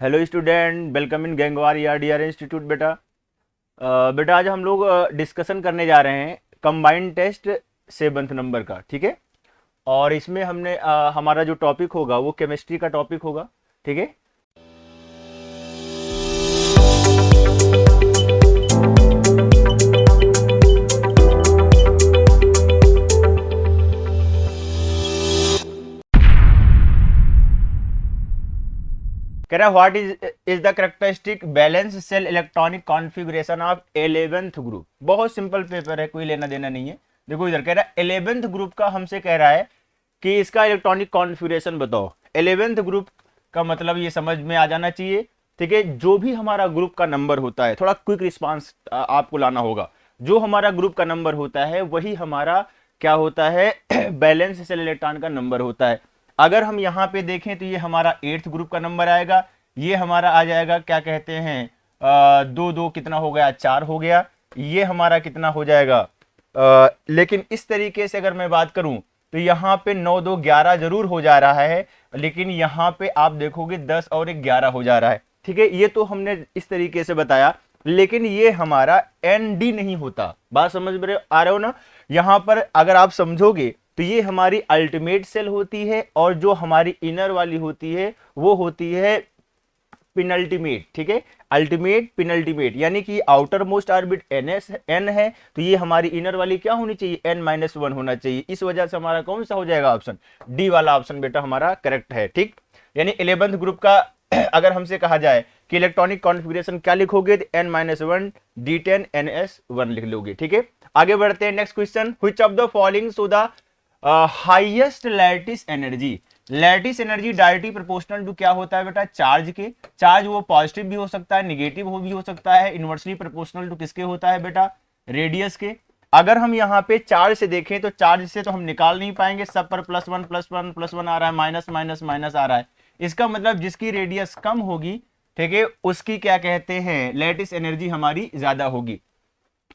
Hello student, welcome in gang war ER institute. बेटा आज हम लोग डिस्कशन करने जा रहे हैं कंबाइंड टेस्ट 7th नंबर का। ठीक है। और इसमें हमारा जो टॉपिक होगा वो केमिस्ट्री का टॉपिक होगा। ठीक है। कह रहा what is the characteristic valence shell electronic configuration of 11th group. बहुत सिंपल पेपर है, कोई लेना देना नहीं है। देखो इधर कह रहा है 11th ग्रुप का हमसे कह रहा है कि इसका इलेक्ट्रॉनिक कॉन्फ़िगरेशन बताओ। 11th ग्रुप का मतलब ये समझ में आ जाना चाहिए। ठीक है। जो भी हमारा ग्रुप का नंबर होता है, थोड़ा क्विक रिस्पांस आपको लाना होगा। जो हमारा ग्रुप का नंबर होता है वही हमारा क्या होता है बैलेंस सेल इलेक्ट्रॉन का नंबर होता है। अगर हम यहाँ पे देखें तो ये हमारा 8th ग्रुप का नंबर आएगा। ये हमारा आ जाएगा क्या कहते हैं, दो दो कितना हो गया, 4 हो गया। ये हमारा कितना हो जाएगा, लेकिन इस तरीके से अगर मैं बात करूं तो यहाँ पे 9 2 11 जरूर हो जा रहा है, लेकिन यहाँ पे आप देखोगे 10 और 11 हो जा रहा है। ठीक है। ये तो हमने इस तरीके से बताया, लेकिन ये हमारा ND नहीं होता। बात समझ में आ रहे हो ना। यहाँ पर अगर आप समझोगे तो ये हमारी अल्टीमेट सेल होती है, और जो हमारी इनर वाली होती है वो होती है पिनल्टीमेट। ठीक है। अल्टीमेट पिनल्टीमेट, यानी कि आउटर मोस्ट ऑर्बिट n है, तो ये हमारी इनर वाली क्या होनी चाहिए, n-1 होना चाहिए। इस वजह से हमारा कौन सा हो जाएगा ऑप्शन डी वाला ऑप्शन बेटा हमारा करेक्ट है। ठीक। यानी 11th ग्रुप का अगर हमसे कहा जाए कि इलेक्ट्रॉनिक कॉन्फ़िगरेशन क्या लिखोगे तो n-1 D10 NS1 लिख लोगे। ठीक है। आगे बढ़ते हैं। Next question, which of the following show the highest lattice energy. Lattice energy directly proportional to क्या होता है बेटा, चार्ज के। चार्ज वो पॉजिटिव भी हो सकता है, नेगेटिव भी हो सकता है। इनवर्सली प्रोपोर्शनल टू किसके होता है बेटा, रेडियस के। अगर हम यहाँ पे चार्ज से देखें तो चार्ज से तो हम निकाल नहीं पाएंगे, सब पर +1 आ रहा है, माइनस माइनस माइनस आ रहा है। इसका मतलब जिसकी रेडियस कम होगी, ठीक है, उसकी क्या कहते हैं, लैटिस एनर्जी हमारी ज्यादा होगी।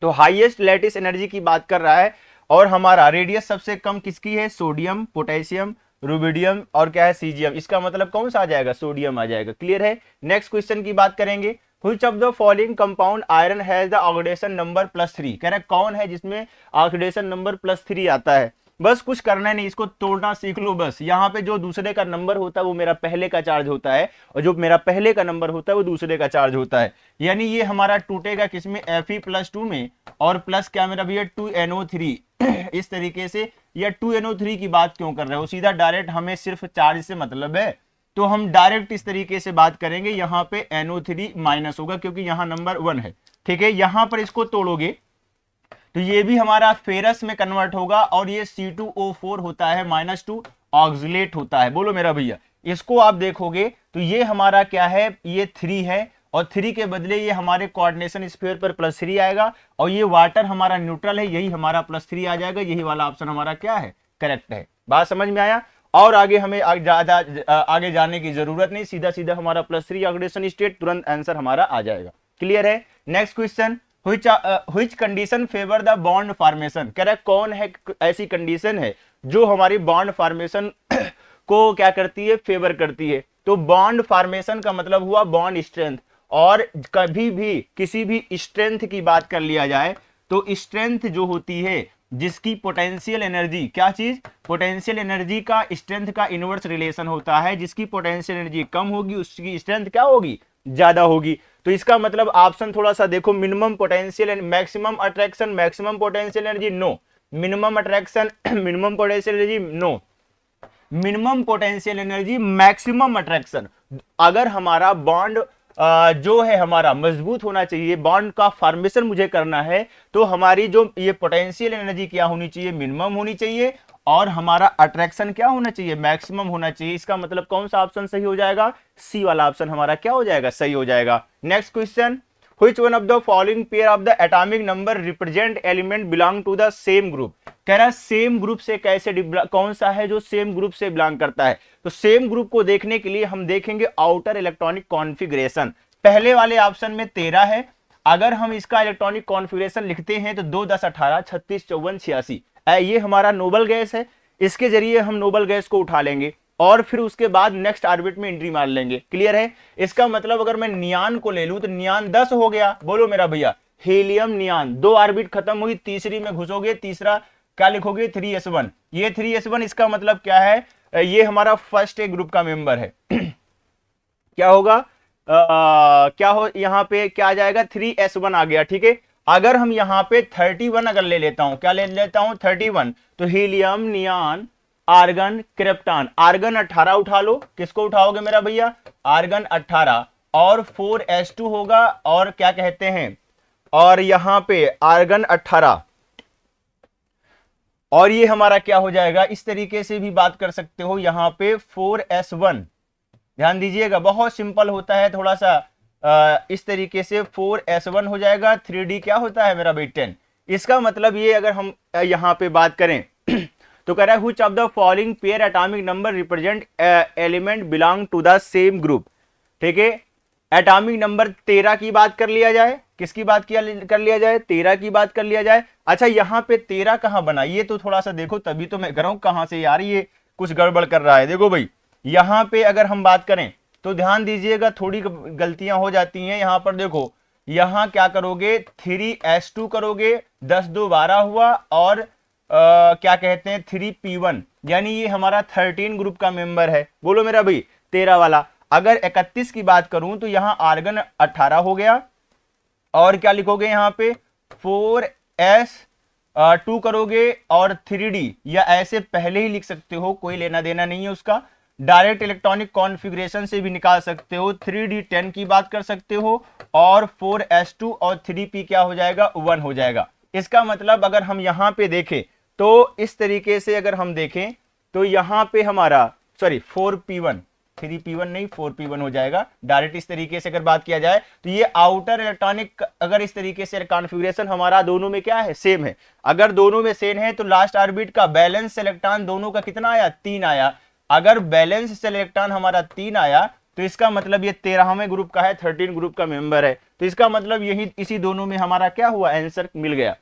तो हाईएस्ट लैटिस एनर्जी की बात कर रहा है, और हमारा रेडियस सबसे कम किसकी है, सोडियम, पोटेशियम, रुबिडियम और क्या है, सीजियम। इसका मतलब कौन सा आ जाएगा, सोडियम आ जाएगा। क्लियर है। नेक्स्ट क्वेश्चन की बात करेंगे, which of the following compound iron has the oxidation number +3। कह रहा है कौन है जिसमें ऑक्सीडेशन नंबर +3 आता है। बस कुछ करना नहीं, इसको तोड़ना सीख लो बस। यहाँ पे जो दूसरे का नंबर होता है वो मेरा पहले का चार्ज होता है, और जो मेरा पहले का नंबर होता है वो दूसरे का चार्ज होता है। यानी ये हमारा टूटेगा किसमें, Fe+2 में, और प्लस क्या मेरा भैया 2NO3 इस तरीके से। या 2NO3 की बात क्यों कर रहे हो, सीधा डायरेक्ट, हमें सिर्फ चार्ज से मतलब है, तो हम डायरेक्ट इस तरीके से बात करेंगे। यहाँ पे NO3 माइनस होगा क्योंकि यहाँ नंबर 1 है। ठीक है। यहाँ पर इसको तोड़ोगे तो ये भी हमारा फेरस में कन्वर्ट होगा, और ये C2O4 होता है, -2 ऑक्सिलेट होता है। बोलो मेरा भैया, इसको आप देखोगे तो ये हमारा क्या है, ये 3 है, और 3 के बदले ये हमारे कोऑर्डिनेशन स्फीयर पर +3 आएगा, और ये वाटर हमारा न्यूट्रल है, यही हमारा +3 आ जाएगा। यही वाला ऑप्शन हमारा क्या है, करेक्ट है। बात समझ में आया। और आगे हमें ज्यादा आगे जाने की जरूरत नहीं, सीधा सीधा हमारा +3 ऑक्सीडेशन स्टेट, तुरंत आंसर हमारा आ जाएगा। क्लियर है। Next question, which condition favour the bond formation. कह रहा है कौन है ऐसी कंडीशन है जो हमारी बॉन्ड फॉर्मेशन को क्या करती है, फेवर करती है। तो बॉन्ड फॉर्मेशन का मतलब हुआ बॉन्ड स्ट्रेंथ, और कभी भी किसी भी स्ट्रेंथ की बात कर लिया जाए तो स्ट्रेंथ जो होती है, जिसकी पोटेंशियल एनर्जी, क्या चीज, पोटेंशियल एनर्जी का स्ट्रेंथ का इनवर्स रिलेशन होता है। जिसकी पोटेंशियल एनर्जी कम होगी उसकी स्ट्रेंथ क्या होगी, ज्यादा होगी। तो इसका मतलब ऑप्शन थोड़ा सा देखो, minimum potential and maximum attraction, maximum potential energy no, minimum attraction minimum potential energy no, minimum potential energy maximum attraction. अगर हमारा बॉन्ड जो है हमारा मजबूत होना चाहिए, बॉन्ड का फॉर्मेशन मुझे करना है, तो हमारी जो ये पोटेंशियल एनर्जी क्या होनी चाहिए, मिनिमम होनी चाहिए, और हमारा अट्रैक्शन क्या होना चाहिए, मैक्सिमम होना चाहिए। इसका मतलब कौन सा ऑप्शन सही हो जाएगा, सी वाला ऑप्शन हमारा क्या हो जाएगा, सही हो जाएगा। Next question, which one of the following pair of the atomic number represent element belong to the same group। कह रहा है सेम ग्रुप से कैसे, कौन सा है जो सेम ग्रुप से बिलोंग करता है। तो सेम ग्रुप को देखने के लिए हम देखेंगे आउटर इलेक्ट्रॉनिक कॉन्फ़िगरेशन। पहले वाले ऑप्शन में 13 है, अगर हम इसका इलेक्ट्रॉनिक कॉन्फ़िगरेशन लिखते हैं तो 2 10 18 36 54 86, ये हमारा नोबल गैस है, इसके जरिए हम नोबल गैस को उठा लेंगे। और फिर उसके बाद नेक्स्ट ऑर्बिट में एंट्री मार लेंगे। क्लियर है? इसका मतलब अगर मैं नियान को ले लूं तो नियान 10 हो गया, बोलो मेरा भैया, हीलियम नियान, 2 ऑर्बिट खत्म हुई, तीसरी में घुसोगे, तीसरा क्या लिखोगे 3s1। ये 3s1 इसका मतलब क्या है, ये हमारा फर्स्ट ए ग्रुप का मेंबर है। क्या होगा, क्या हो, यहां पे क्या आ जाएगा 3s1 आ गया। ठीक है, अगर हम यहां पे 31 अगर ले लेता हूं, क्या ले लेता हूं 31, तो हीलियम नियान आर्गन क्रिप्टॉन, आर्गन 18 उठा लो, किसको उठाओगे मेरा भैया, आर्गन 18, और 4s2 होगा, और क्या कहते हैं, और यहां पे आर्गन 18, और ये हमारा क्या हो जाएगा, इस तरीके से भी बात कर सकते हो, यहां पे 4s1, ध्यान दीजिएगा बहुत सिंपल होता है थोड़ा सा, इस तरीके से 4s1 हो जाएगा, 3d क्या होता है मेरा भाई 10। इसका मतलब ये अगर हम यहां पे बात करें तो कह रहा है which of the following pair atomic number represent element belong to the same group. ठीक है, एटॉमिक नंबर 13 की बात कर लिया जाए, किसकी बात कर लिया जाए, 13 की बात कर लिया जाए। अच्छा यहां पे 13 कहां बना, ये तो थोड़ा सा देखो, तभी तो मैं कर रहा हूं कहां से यार ये कुछ गड़बड़ कर रहा है। देखो भाई यहां पे अगर हम बात करें तो ध्यान दीजिएगा, थोड़ी गलतियां हो जाती हैं यहां पर। देखो यहां क्या करोगे, 3s2 करोगे, 10 2 12 हुआ, और क्या कहते हैं 3p1, यानी ये हमारा 13 ग्रुप का मेंबर है, बोलो मेरा भाई 13 वाला। अगर 31 की बात करूं तो यहां आर्गन 18 हो गया, और क्या लिखोगे यहां पे 4s2 करोगे, और 3d, या ऐसे पहले ही लिख सकते हो, कोई लेना देना नहीं है उसका, डायरेक्ट इलेक्ट्रॉनिक कॉन्फ़िगरेशन से भी निकाल सकते हो, 3d10 की बात कर सकते हो, और 4s2 और 3p क्या हो जाएगा 1 हो जाएगा। इसका मतलब अगर हम यहां पे देखें तो इस तरीके से अगर हम देखें तो यहां पे हमारा, सॉरी 4p1, 3p1 नहीं 4p1 हो जाएगा डायरेक्ट। इस तरीके से अगर बात किया जाए तो ये आउटर इलेक्ट्रॉनिक, अगर इस तरीके से कॉन्फ़िगरेशन हमारा दोनों में क्या है, सेम है। अगर दोनों में सेम है तो लास्ट ऑर्बिट का बैलेंस इलेक्ट्रॉन दोनों का कितना आया, 3 आया। अगर बैलेंस इलेक्ट्रॉन हमारा 3 आया तो इसका मतलब ये 13वें ग्रुप का है, 13 ग्रुप का मेंबर है। तो इसका मतलब यही, इसी दोनों में हमारा क्या हुआ, आंसर मिल गया।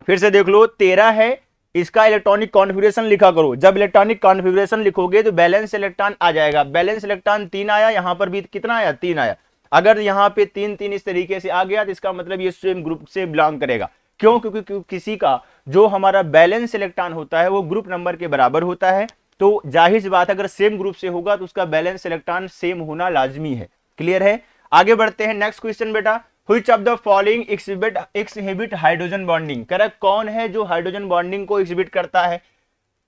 फिर से देख लो, 13 है, इसका इलेक्ट्रॉनिक कॉन्फ़िगरेशन लिखा करो। जब इलेक्ट्रॉनिक कॉन्फ़िगरेशन लिखोगे तो बैलेंस इलेक्ट्रॉन आ जाएगा, बैलेंस इलेक्ट्रॉन 3 आया, यहां पर भी कितना आया 3 आया। अगर यहां पे 3 3 इस तरीके से आ गया तो इसका मतलब ये सेम ग्रुप से बिलोंग करेगा। क्यों? क्योंकि किसी का जो हमारा बैलेंस इलेक्ट्रॉन होता है वो ग्रुप नंबर के बराबर होता है, तो जाहिर सी बात अगर सेम ग्रुप से होगा तो उसका बैलेंस इलेक्ट्रॉन सेम होना लाजमी है। क्लियर है? आगे बढ़ते हैं, नेक्स्ट क्वेश्चन बेटा, which of the following exhibit hydrogen bonding. कह रहा कौन है जो हाइड्रोजन बॉन्डिंग को एक्सहिबिट करता है।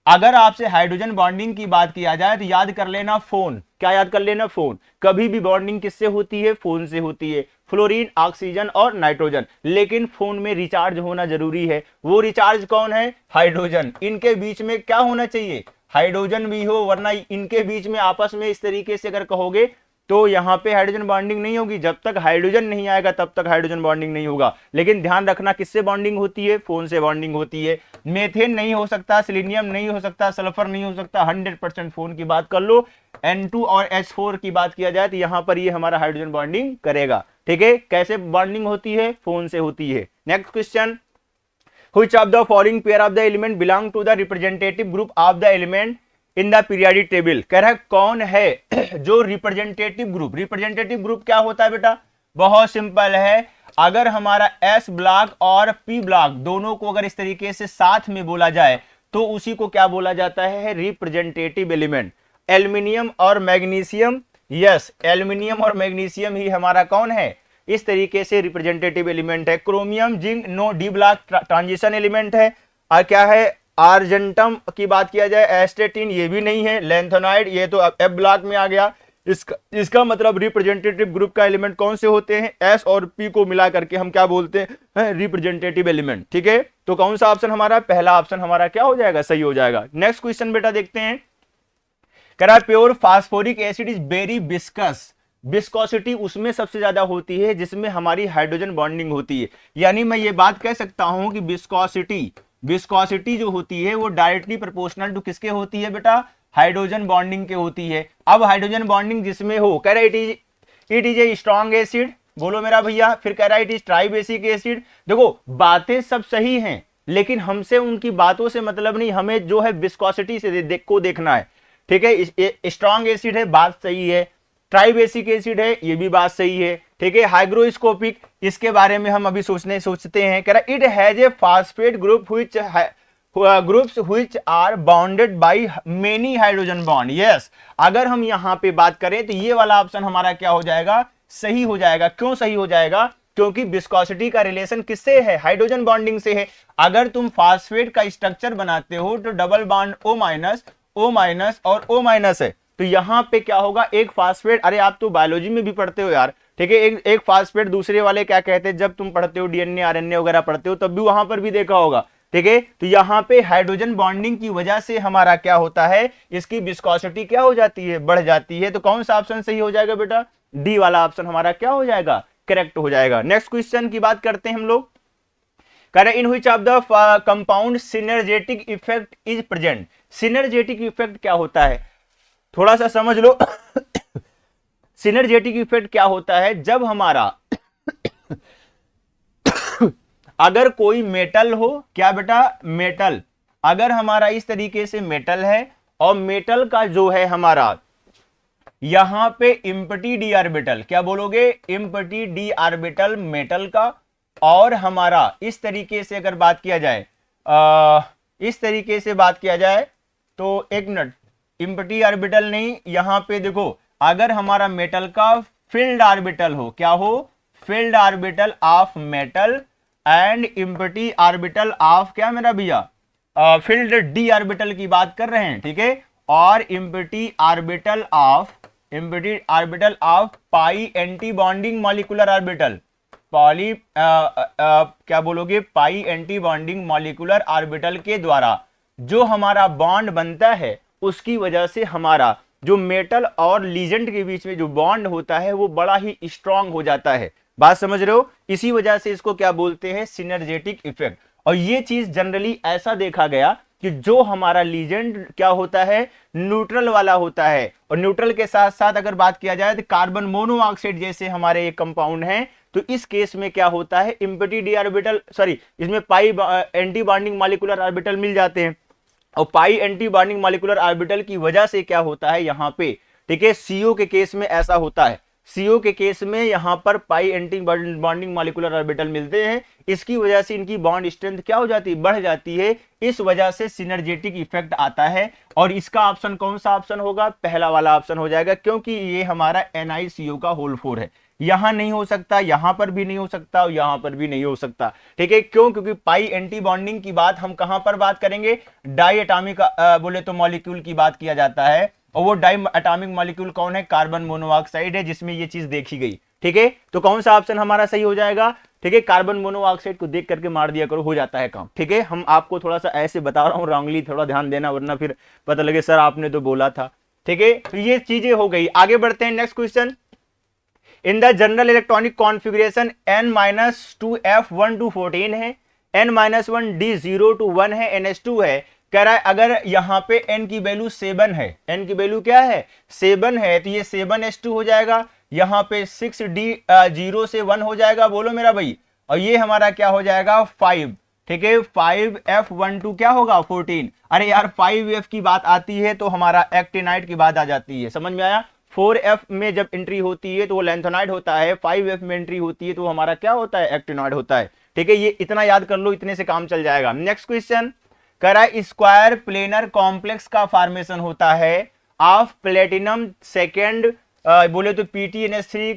अगर आपसे हाइड्रोजन बॉन्डिंग की बात किया जाए तो याद कर लेना फोन, क्या याद कर लेना, फोन। कभी भी बॉन्डिंग किससे होती है, फोन से होती है, फ्लोरीन, ऑक्सीजन और नाइट्रोजन। लेकिन फोन में रिचार्ज होना जरूरी है, वो रिचार्ज कौन है, हाइड्रोजन। इनके बीच में क्या होना चाहिए, हाइड्रोजन भी हो, वरना इनके बीच में आपस में इस तरीके से अगर कहोगे तो यहां पे हाइड्रोजन बॉन्डिंग नहीं होगी। जब तक हाइड्रोजन नहीं आएगा तब तक हाइड्रोजन बॉन्डिंग नहीं होगा। लेकिन ध्यान रखना किससे बॉन्डिंग होती है, फोन से बॉन्डिंग होती है। मेथेन नहीं हो सकता, सिलीनियम नहीं हो सकता, सल्फर नहीं हो सकता, 100% फोन की बात कर लो। N2 और H4 की बात किया जाए तो यहां पर ये हमारा हाइड्रोजन बॉन्डिंग करेगा। ठीक है, कैसे बॉन्डिंग होती है, फोन से होती है। Next question, which of the following pair of the element belong to the representative group of the element in the periodic table. कह रहा है कौन है जो रिप्रेजेंटेटिव ग्रुप, रिप्रेजेंटेटिव ग्रुप क्या होता है बेटा, बहुत सिंपल है। अगर हमारा S ब्लॉक और P ब्लॉक दोनों को अगर इस तरीके से साथ में बोला जाए तो उसी को क्या बोला जाता है, रिप्रेजेंटेटिव एलिमेंट। एल्यूमिनियम और मैग्नीशियम, यस एल्यूमिनियम और मैग्नीशियम ही हमारा कौन है, इस तरीके से रिप्रेजेंटेटिव एलिमेंट है। Chromium, zinc, no, d block transition element है। और क्या है, आर्जेंटम की बात किया जाए, एस्टेटिन ये भी नहीं है, लेंथेनाइड ये तो F ब्लॉक में आ गया। इसका मतलब रिप्रेजेंटेटिव ग्रुप का एलिमेंट कौन से होते हैं, S और P को मिला करके हम क्या बोलते हैं, रिप्रेजेंटेटिव एलिमेंट। ठीक है, तो कौन सा ऑप्शन हमारा, पहला ऑप्शन हमारा क्या हो जाएगा, सही हो जाएगा। नेक्स्ट क्वेश्चन बेटा देखते हैं, कह रहा है pure phosphoric acid is very viscous. Viscosity उसमें सबसे ज्यादा होती है जिसमें हमारी हाइड्रोजन बॉन्डिंग होती है। यानी मैं ये बात कह सकता हूं कि विस्कोसिटी जो होती है वो डायरेक्टली प्रोपोर्शनल टू किसके होती है बेटा, हाइड्रोजन बॉन्डिंग के होती है। अब हाइड्रोजन बॉन्डिंग जिसमें हो, कह रहा है it is a strong acid, बोलो मेरा भैया। फिर कह रहा है इट इज ट्राइबेसिक एसिड। देखो बातें सब सही हैं लेकिन हमसे उनकी बातों से मतलब नहीं, हमें जो है विस्कोसिटी से को देखना है। ठीक है। स्ट्रॉन्ग एसिड है, बात सही है। ट्राई बेसिक एसिड है, ये भी बात सही है। ठीक है। हाइग्रोस्कोपिक, इसके बारे में हम अभी सोचते हैं। कह रहा it has a phosphate group which groups which are bounded by many hydrogen bond. Yes, अगर हम यहां पे बात करें तो ये वाला ऑप्शन हमारा क्या हो जाएगा, सही हो जाएगा। क्यों सही हो जाएगा, क्योंकि विस्कोसिटी का रिलेशन किससे है, हाइड्रोजन बॉन्डिंग से है। अगर तुम फास्फेट का स्ट्रक्चर बनाते हो तो डबल बॉन्ड O माइनस और O माइनस है, तो यहां पे क्या होगा, एक फास्फेट, अरे आप तो बायोलॉजी में भी पढ़ते हो यार, ठीक है। एक फास्फेट दूसरे वाले क्या कहते हैं, जब तुम पढ़ते हो डीएनए आरएनए वगैरह पढ़ते हो तब भी वहां पर भी देखा होगा। ठीक है। तो यहां पे हाइड्रोजन बॉन्डिंग की वजह से हमारा क्या होता है, इसकी विस्कोसिटी क्या हो जाती है, बढ़ जाती है। तो कौन सा ऑप्शन सही हो जाएगा बेटा, डी वाला ऑप्शन हमारा क्या हो जाएगा, करेक्ट हो जाएगा। नेक्स्ट क्वेश्चन की बात करते हैं हम लोग। कह रहे in which of the compound synergetic effect is present. Synergetic effect क्या होता है, थोड़ा सा समझ लो। सिनर्जेटिक इफेक्ट क्या होता है, जब हमारा अगर कोई मेटल हो, क्या बेटा, मेटल, अगर हमारा इस तरीके से मेटल है और मेटल का जो है हमारा यहां पे एम्प्टी डी ऑर्बिटल, क्या बोलोगे, एम्प्टी डी ऑर्बिटल मेटल का, और हमारा इस तरीके से अगर बात किया जाए, इस तरीके से बात किया जाए तो एक मिनट, एम्प्टी ऑर्बिटल नहीं, यहां पे देखो, अगर हमारा मेटल का फील्ड ऑर्बिटल हो, क्या हो, filled orbital of metal and empty orbital of क्या मेरा भैया, फील्ड डी ऑर्बिटल की बात कर रहे हैं। ठीक है। और empty orbital of pi anti bonding molecular orbital, poly क्या बोलोगे, पाई एंटी बॉन्डिंग मॉलिक्यूलर ऑर्बिटल के द्वारा जो हमारा बॉन्ड बनता है, उसकी वजह से हमारा जो मेटल और लीजेंड के बीच में जो बॉन्ड होता है वो बड़ा ही स्ट्रांग हो जाता है। बात समझ रहे हो, इसी वजह से इसको क्या बोलते हैं, सिनर्जेटिक इफेक्ट। और ये चीज जनरली ऐसा देखा गया कि जो हमारा लीजेंड क्या होता है, न्यूट्रल वाला होता है, और न्यूट्रल के साथ साथ अगर बात किया जाए तो कार्बन मोनोऑक्साइड जैसे हमारे एक कंपाउंड हैं, तो इस केस में क्या होता है, एम्प्टी डी ऑर्बिटल, सॉरी, इसमें पाई एंटी बॉन्डिंग मॉलिक्यूलर ऑर्बिटल मिल जाते हैं, और पाई एंटी बॉन्डिंग मॉलिक्यूलर ऑर्बिटल की वजह से क्या होता है यहां पे, ठीक है, सीओ के केस में ऐसा होता है, सीओ के केस में यहां पर पाई एंटी बॉन्डिंग मॉलिक्यूलर ऑर्बिटल मिलते हैं, इसकी वजह से इनकी बॉन्ड स्ट्रेंथ क्या हो जाती है, बढ़ जाती है, इस वजह से सिनर्जेटिक इफेक्ट आता है। और इसका ऑप्शन कौन सा ऑप्शन होगा, पहला वाला ऑप्शन हो जाएगा, क्योंकि ये हमारा NiCO का होल 4 है, यहां नहीं हो सकता, यहां पर भी नहीं हो सकता, और यहां पर भी नहीं हो सकता। ठीक है, क्यों, क्योंकि पाई एंटी बॉन्डिंग की बात हम कहां पर बात करेंगे, डाई एटॉमिक बोले तो मॉलिक्यूल की बात किया जाता है, और वो डाई एटॉमिक मॉलिक्यूल कौन है, कार्बन मोनोऑक्साइड है, जिसमें ये चीज देखी गई। ठीक है, तो कौन सा ऑप्शन हमारा सही हो जाएगा, ठीक है, कार्बन मोनोऑक्साइड को देख करके मार दिया करो, हो जाता है काम। ठीक है, हम आपको थोड़ा सा ऐसे बता रहा हूं, रॉन्गली थोड़ा ध्यान देना, वरना फिर पता लगे सर आपने तो बोला था। ठीक है, तो ये चीजें हो गई। आगे बढ़ते हैं, next question. In the general electronic configuration n-2 F1 to 14 है, n-1 D0 to 1 है, NH2 है। कह रहा है अगर यहाँ पे n की वैल्यू 7 है, n की वैल्यू क्या है, 7 है, तो ये 7H2 हो जाएगा, यहाँ पे 6D 0 से 1 हो जाएगा, बोलो मेरा भाई, और ये हमारा क्या हो जाएगा 5। ठीक है, 5F12 क्या होगा 14। अरे यार 5F की बात आती है तो हमारा एक्टिनाइड की बात आ जाती है, समझ में आया। 4F में जब एंट्री होती है तो वो लैंथोनाइड होता है, 5F में एंट्री होती है तो हमारा क्या होता है, एक्टिनाइड होता है। ठीक है, ये इतना याद कर लो, इतने से काम चल जाएगा। नेक्स्ट क्वेश्चन कह रहा है स्क्वायर प्लेनर कॉम्प्लेक्स का फॉर्मेशन होता है ऑफ प्लेटिनम सेकेंड, बोले तो PTNS3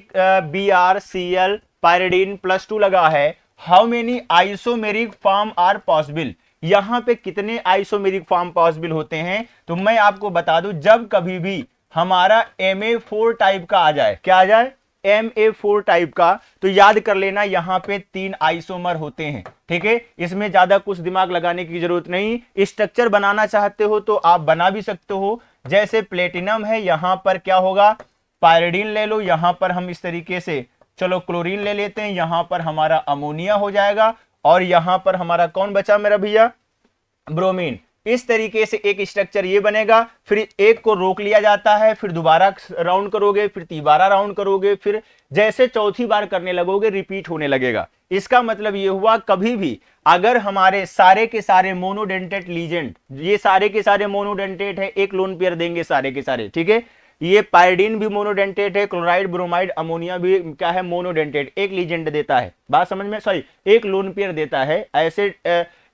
BrCl पायरिडीन +2 लगा है। How many isomeric form are possible, यहां पे कितने आइसोमेरिक फॉर्म पॉसिबल होते हैं, तो मैं आपको बता दूं, जब कभी भी हमारा Ma4 टाइप का आ जाए, क्या आ जाए, Ma4 टाइप का, तो याद कर लेना यहां पे 3 आइसोमर होते हैं। ठीक है, इसमें ज्यादा कुछ दिमाग लगाने की जरूरत नहीं, स्ट्रक्चर बनाना चाहते हो तो आप बना भी सकते हो। जैसे प्लेटिनम है, यहां पर क्या होगा, पायरिडीन ले लो, यहां पर हम इस तरीके से चलो क्लोरीन ले लेते हैं, यहां पर हमारा अमोनिया हो जाएगा, और यहां पर हमारा कौन बचा मेरा भैया, ब्रोमीन। इस तरीके से एक स्ट्रक्चर ये बनेगा, फिर एक को रोक लिया जाता है, फिर दोबारा राउंड करोगे, फिर तीबारा राउंड करोगे, फिर जैसे चौथी बार करने लगोगे रिपीट होने लगेगा। इसका मतलब ये हुआ कभी भी अगर हमारे सारे के सारे मोनोडेंटेट लीजेंड, ये सारे के सारे मोनोडेंटेट है, एक लोन पेयर देंगे सारे के सारे, ठीक है। ये पायरिडीन भी मोनोडेंटेट है, क्लोराइड ब्रोमाइड अमोनिया भी क्या है, मोनोडेंटेट, एक लीजेंड देता है, बात समझ में, सॉरी एक लोन पेयर देता है। ऐसे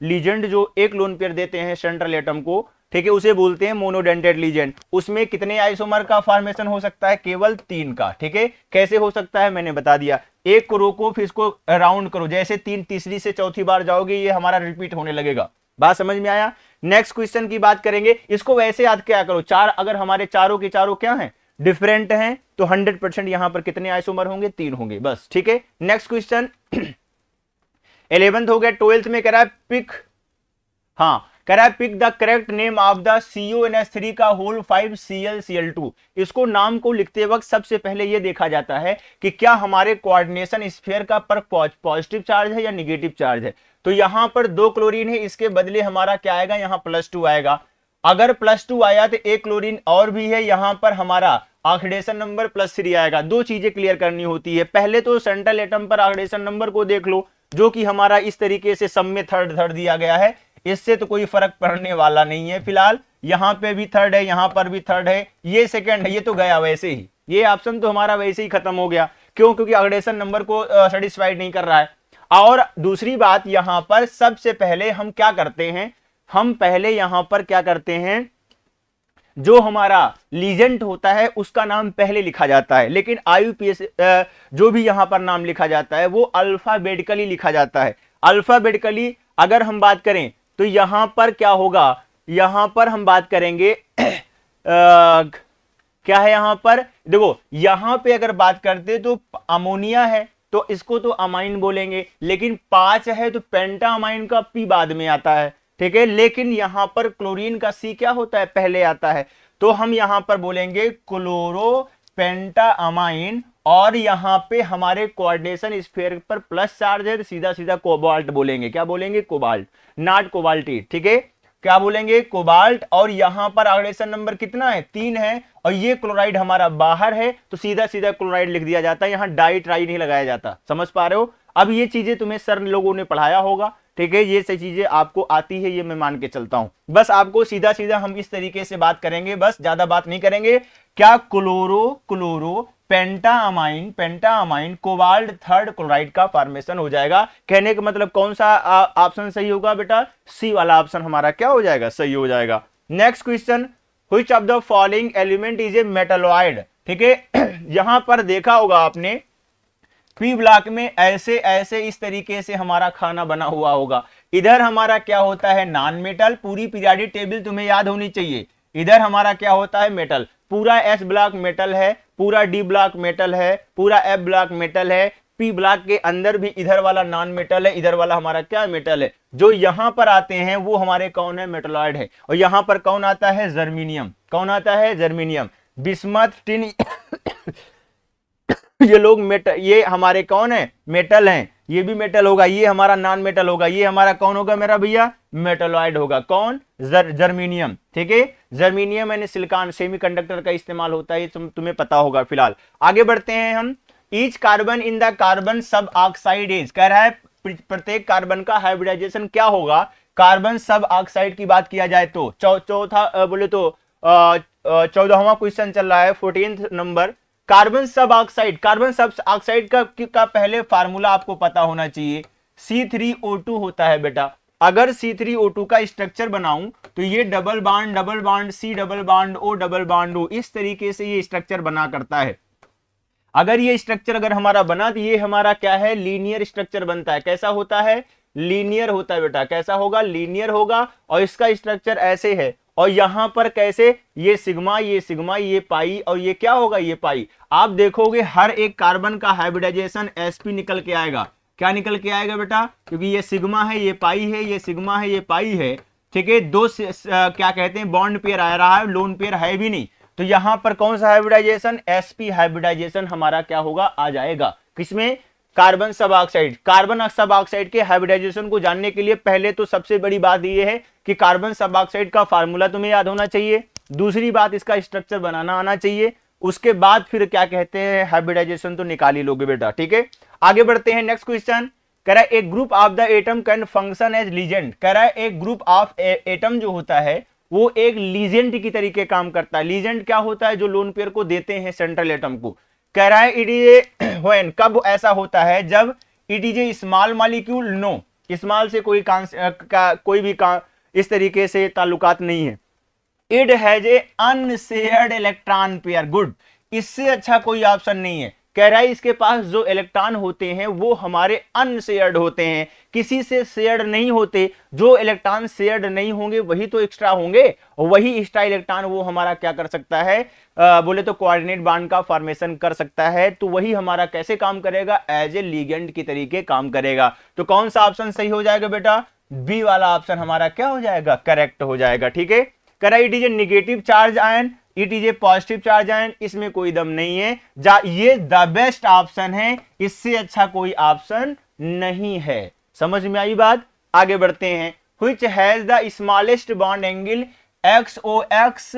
लीजेंड जो एक लोन पेयर देते हैं सेंट्रल एटम को, ठीक है, उसे बोलते हैं मोनोडेंटेट लीजेंड। उसमें कितने आइसोमर का फॉर्मेशन हो सकता है, केवल 3 का, ठीक है। कैसे हो सकता है मैंने बता दिया, एक को रोको फिर इसको राउंड करो, जैसे तीसरी से चौथी बार जाओगे ये हमारा रिपीट होने लगेगा। बात समझ में आया। नेक्स्ट क्वेश्चन की बात करेंगे, इसको वैसे याद क्या करो, चार अगर हमारे चारों के चारों क्या हैं, डिफरेंट हैं, तो 100% यहां पर कितने आइसोमर होंगे, 3 होंगे बस, ठीक है। नेक्स्ट क्वेश्चन 11th हो गया। 12th में कह रहा है पिक, हाँ कह रहा है pick the correct name of the CONH3 का होल 5ClCl2। इसको नाम को लिखते वक्त सबसे पहले यह देखा जाता है कि क्या हमारे कोऑर्डिनेशन स्फीयर का पर पॉजिटिव चार्ज है या निगेटिव चार्ज है। तो यहां पर 2 क्लोरीन है, इसके बदले हमारा क्या आएगा, यहां +2 आएगा। अगर +2 आया तो एक क्लोरीन और भी है, यहां पर हमारा ऑक्सीडेशन नंबर +3 आएगा। 2 चीजें क्लियर करनी होती है, पहले तो सेंट्रल एटम पर ऑक्सीडेशन नंबर को देख लो, जो कि हमारा इस तरीके से सब में थर्ड दिया गया है, इससे तो कोई फर्क पड़ने वाला नहीं है फिलहाल। यहां पे भी थर्ड है, यहां पर भी थर्ड है, ये सेकंड है, ये तो गया वैसे ही, ये ऑप्शन तो हमारा वैसे ही खत्म हो गया। क्यों, क्योंकि ऑक्सीडेशन नंबर को सेटिस्फाइड नहीं कर रहा है। और दूसरी बात, यहां पर सबसे पहले हम क्या करते हैं, हम पहले यहां पर क्या करते हैं, जो हमारा लीजेंट होता है उसका नाम पहले लिखा जाता है, लेकिन IUPAC जो भी यहां पर नाम लिखा जाता है वो अल्फाबेटिकली लिखा जाता है। अल्फाबेटिकली अगर हम बात करें तो यहां पर क्या होगा, यहां पर हम बात करेंगे क्या है, यहां पर देखो, यहां पे अगर बात करते तो अमोनिया है तो इसको तो अमाइन बोलेंगे, लेकिन 5 है तो पेंटा अमाइन का P बाद में आता है, ठीक है। लेकिन यहां पर क्लोरीन का C क्या होता है, पहले आता है, तो हम यहां पर बोलेंगे क्लोरो पेंटा अमाइन, और यहां पे हमारे कोऑर्डिनेशन स्फीयर पर प्लस चार्ज है तो सीधा सीधा कोबाल्ट बोलेंगे। क्या बोलेंगे, कोबाल्ट, नॉट कोबाल्टी, ठीक है। क्या बोलेंगे, कोबाल्ट। और यहां पर ऑक्सीडेशन नंबर कितना है, 3 है, और ये क्लोराइड हमारा बाहर है तो सीधा सीधा क्लोराइड लिख दिया जाता है, यहां डाई ट्राई नहीं लगाया जाता। समझ पा रहे हो। अब ये चीजें तुम्हें सर लोगों ने पढ़ाया होगा, ठीक है, ये सही चीजें आपको आती है, ये मैं मान के चलता हूं। बस आपको सीधा सीधा हम इस तरीके से बात करेंगे, बस ज्यादा बात नहीं करेंगे। क्या, क्लोरो पेंटा अमाइन कोबाल्ट थर्ड क्लोराइड का फॉर्मेशन हो जाएगा। कहने का मतलब कौन सा ऑप्शन सही होगा बेटा, C वाला ऑप्शन हमारा क्या हो जाएगा, सही हो जाएगा। Next question, which of the following element is a metalloid, ठीक है। यहां पर देखा होगा आपने P ब्लॉक में ऐसे ऐसे इस तरीके से हमारा खाना बना हुआ होगा। इधर हमारा क्या होता है, नॉन मेटल, पूरी पीरियोडिक टेबल तुम्हें याद होनी चाहिए। इधर हमारा क्या होता है, मेटल, पूरा S ब्लॉक मेटल है, पूरा D ब्लॉक मेटल है, पूरा F ब्लॉक मेटल है, P ब्लॉक के अंदर भी इधर वाला नॉन मेटल है, इधर वाला हमारा क्या मेटल है। जो यहां पर आते हैं वो हमारे कौन है, मेटलॉइड है। और यहां पर कौन आता है, जर्मीनियम, कौन आता है, जर्मीनियम, बिस्मथ, टिन ये लोग मेटल, ये हमारे कौन है, मेटल हैं, ये भी मेटल होगा, ये हमारा नॉन मेटल होगा, ये हमारा कौन होगा मेरा भैया, मेटलॉइड होगा, कौन, जर्मीनियम, ठीक है। जर्मीनियम यानी सिलिकॉन सेमीकंडक्टर का इस्तेमाल होता है, तुम्हें पता होगा। फिलहाल आगे बढ़ते हैं हम। Each carbon in the carbon सब ऑक्साइड इज, कह रहा है प्रत्येक कार्बन का हाइब्रिडाइजेशन क्या होगा। कार्बन सब ऑक्साइड की बात किया जाए तो चौथा बोले तो 14वां क्वेश्चन चल रहा है, 14th नंबर, कार्बन सब ऑक्साइड। कार्बन सब ऑक्साइड का पहले फार्मूला आपको पता होना चाहिए, C3O2 होता है बेटा। अगर C3O2 का स्ट्रक्चर बनाऊं तो ये double bond C double bond O, इस तरीके से ये स्ट्रक्चर बना करता है। अगर ये स्ट्रक्चर अगर हमारा बना तो ये हमारा क्या है, लीनियर स्ट्रक्चर बनता है। कैसा होता है, लीनियर होता है बेटा। कैसा होगा, लीनियर होगा। और इसका स्ट्रक्चर ऐसे है, और यहां पर कैसे, ये सिग्मा ये पाई, और ये क्या होगा, ये पाई। आप देखोगे हर एक कार्बन का हाइब्रिडाइजेशन sp निकल के आएगा। क्या निकल के आएगा बेटा, क्योंकि ये सिग्मा है, ये पाई है, ये सिग्मा है, ये पाई है, ठीक है। दो क्या कहते हैं, बॉन्ड पेयर आ रहा है, लोन पेयर है भी नहीं। तो यहां पर कौन सा हाइब्रिडाइजेशन, sp हाइब्रिडाइजेशन हमारा क्या होगा, आ जाएगा। किसमें, कार्बन सब ऑक्साइड। कार्बन सब ऑक्साइड के हाइब्रिडाइजेशन को जानने के लिए पहले तो सबसे बड़ी बात यह है कि कार्बन सब ऑक्साइड का फार्मूला तुम्हें याद होना चाहिए। दूसरी बात, इसका स्ट्रक्चर बनाना आना चाहिए। उसके बाद फिर क्या कहते हैं, हाइब्रिडाइजेशन तो निकाल ही लोगे बेटा, ठीक है। आगे बढ़ते हैं, नेक्स्ट क्वेश्चन कह रहा है एक group of the atom can function as ligand. कह रहा है एक ग्रुप ऑफ एटम जो होता है वो एक लीजेंड की तरीके काम करता है। लीजेंड क्या होता है, जो लोन पेयर को देते हैं सेंट्रल एटम को। कह रहा है इट इज व्हेन, कब ऐसा होता है, जब it is a small molecule, know small से कोई भी इस तरीके से ताल्लुकात नहीं है। It has A unshared electron pair, good, इससे अच्छा कोई ऑप्शन नहीं है। कह रहा है इसके पास जो इलेक्ट्रॉन होते हैं वो हमारे अनशेयर्ड होते हैं, किसी से शेयर्ड नहीं होते। जो इलेक्ट्रॉन शेयर्ड नहीं होंगे वही तो एक्स्ट्रा होंगे, वही एक्स्ट्रा इलेक्ट्रॉन वो हमारा क्या कर सकता है, बोले तो कोऑर्डिनेट बॉन्ड का फॉर्मेशन कर सकता है। तो वही हमारा कैसे काम करेगा, एज ए लिगेंड की तरीके काम करेगा। तो कौन सा ऑप्शन सही हो जाएगा बेटा, बी वाला ऑप्शन हमारा क्या हो जाएगा, करेक्ट हो जाएगा, ठीक है। कह रहा है it is a negative charge ion, it is a positive charge ion, इसमें कोई दम नहीं है, ये द बेस्ट ऑप्शन है, इससे अच्छा कोई ऑप्शन नहीं है। समझ में आई बात, आगे बढ़ते हैं। Which has the smallest bond angle XOX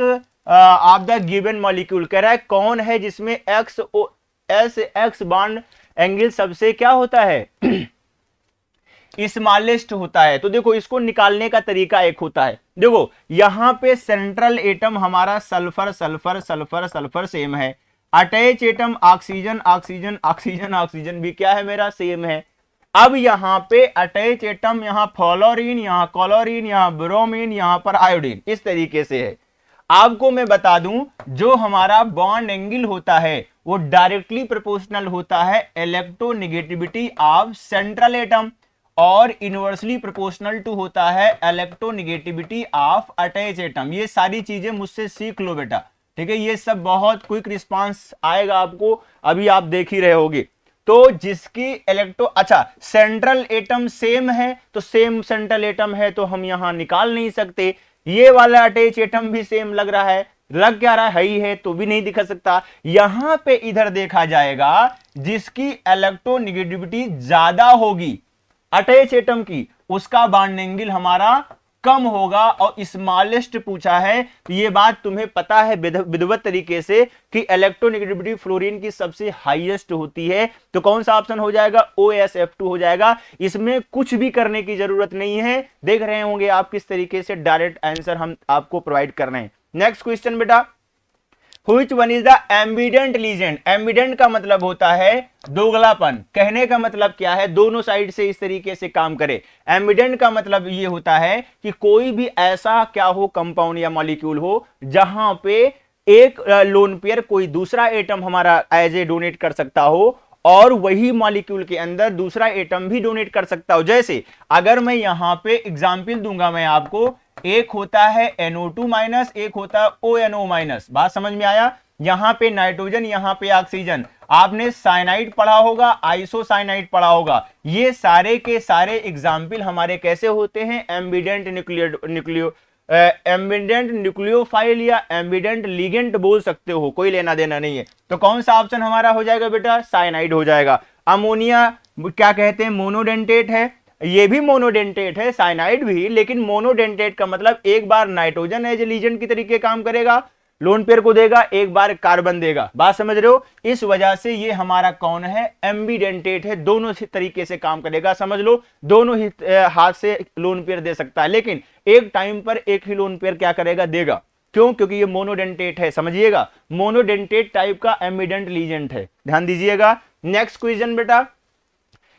of the given molecule. कह रहा है कौन है जिसमें XOX बॉन्ड एंगल सबसे क्या होता है, स्मॉलेस्ट होता है। तो देखो इसको निकालने का तरीका एक होता है, देखो यहां पे सेंट्रल एटम हमारा sulphur sulphur sulphur sulphur same है, attach atom oxygen oxygen oxygen oxygen भी क्या है मेरा, सेम है। अब यहां पे अटैच एटम, यहां फ्लोरीन, यहां क्लोरीन, यहां ब्रोमीन, यहां पर आयोडीन, इस तरीके से है। आपको मैं बता दूं जो हमारा बॉन्ड एंगल होता है वो डायरेक्टली प्रोपोर्शनल होता है इलेक्ट्रोनेगेटिविटी ऑफ सेंट्रल एटम, और इनवर्सली प्रोपोर्शनल टू होता है इलेक्ट्रोनेगेटिविटी ऑफ अटैच एटम। ये सारी चीजें मुझसे सीख लो बेटा, ठीक है। ये सब बहुत क्विक रिस्पांस आएगा आपको, अभी आप देख ही रहे होगे। तो जिसकी अच्छा सेंट्रल एटम सेम है, तो सेम सेंट्रल एटम है तो हम यहां निकाल नहीं सकते। ये वाला अटैच एटम भी सेम लग रहा है, लग क्या रहा है ही है, तो भी नहीं दिखा सकता। यहां पे इधर देखा जाएगा जिसकी इलेक्ट्रोनेगेटिविटी ज्यादा होगी अटैच एटम की, उसका बॉन्ड एंगल हमारा कम होगा। और स्मॉलेस्ट पूछा है, तो ये बात तुम्हें पता है विधिवत तरीके से कि इलेक्ट्रोनेगेटिविटी फ्लोरीन की सबसे हाईएस्ट होती है। तो कौन सा ऑप्शन हो जाएगा, OSF2 हो जाएगा। इसमें कुछ भी करने की जरूरत नहीं है, देख रहे होंगे आप किस तरीके से डायरेक्ट आंसर हम आपको प्रोवाइड कर रहे हैं। नेक्स्ट क्वेश्चन बेटा, Which one is the ambident legend? Ambident का मतलब होता है दोगलापन। कहने का मतलब क्या है, दोनों साइड से इस तरीके से काम करे। एम्बिडेंट का मतलब ये होता है कि कोई भी ऐसा क्या हो, कंपाउंड या मॉलिक्यूल हो जहां पे एक लोन पेयर कोई दूसरा एटम हमारा एज ए डोनेट कर सकता हो, और वही मॉलिक्यूल के अंदर दूसरा एटम भी डोनेट कर सकता हो। जैसे अगर मैं यहां पे एग्जांपल दूंगा मैं आपको, एक होता है NO2 माइनस, एक होता है ONO माइनस, बात समझ में आया। यहां पे नाइट्रोजन, यहां पे ऑक्सीजन। आपने साइनाइड पढ़ा होगा, आइसोसाइनाइड पढ़ा होगा। ये सारे के सारे एग्जाम्पल हमारे कैसे होते हैं, एम्बिडेंट एम्बिडेंट न्यूक्लियोफाइल या एम्बिडेंट लिगेंड बोल सकते हो, कोई लेना देना नहीं है। तो कौन सा ऑप्शन हमारा हो जाएगा बेटा, साइनाइड हो जाएगा। अमोनिया क्या कहते हैं, मोनोडेंटेट है, ये भी मोनोडेंटेट है, साइनाइड भी, लेकिन मोनोडेंटेट का मतलब एक बार नाइट्रोजन एज लीजेंड की तरीके काम करेगा, लोन पेयर को देगा, एक बार कार्बन देगा, बात समझ रहे हो। इस वजह से ये हमारा कौन है, एम्बिडेंटेट है, दोनों तरीके से काम करेगा। समझ लो, दोनों ही हाथ से लोन पेयर दे सकता है, लेकिन एक टाइम पर एक ही लोन पेयर क्या करेगा, देगा। क्यों, क्योंकि ये मोनोडेंटेट है, समझिएगा, मोनोडेंटेट टाइप का एम्बिडेंट लीजेंट है, ध्यान दीजिएगा। नेक्स्ट क्वेश्चन बेटा,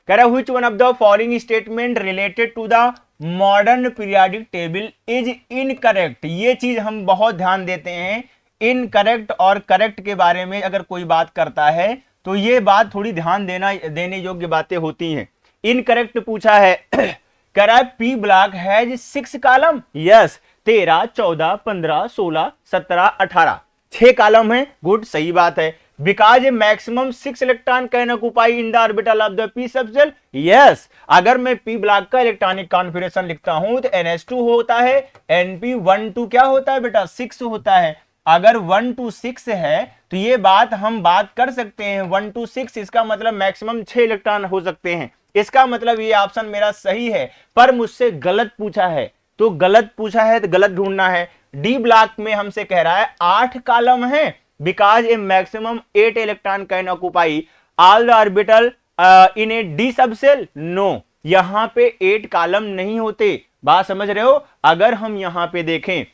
कह रहा है which one of the following statement related to the modern periodic table is incorrect. ये चीज हम बहुत ध्यान देते हैं, इनकरेक्ट और करेक्ट के बारे में अगर कोई बात करता है तो ये बात थोड़ी ध्यान देने योग्य बातें होती हैं। इनकरेक्ट पूछा है, कह रहा है P block has 6 column, yes, 13, 14, 15, 16, 17, 18, 6 column है, गुड, सही बात है। Because maximum 6 electron can occupy in the orbital of the P subshell, yes. अगर मैं पी ब्लॉक का इलेक्ट्रॉनिक कॉन्फिगरेशन लिखता हूं तो NH2 होता है, NP12 क्या होता है बेटा, 6 होता है। अगर 1 to 6 है तो ये बात हम बात कर सकते हैं 1 to 6, इसका मतलब मैक्सिमम 6 इलेक्ट्रॉन हो सकते हैं। इसका मतलब ये ऑप्शन मेरा सही है, पर मुझसे गलत पूछा है, तो गलत पूछा है तो गलत ढूंढना है। डी ब्लॉक में हमसे कह रहा है 8 कॉलम है, because a maximum 8 electron can occupy all the orbital in a d subshell. No, यहां पे 8 कॉलम नहीं होते, बात समझ रहे हो। अगर हम यहां पे देखें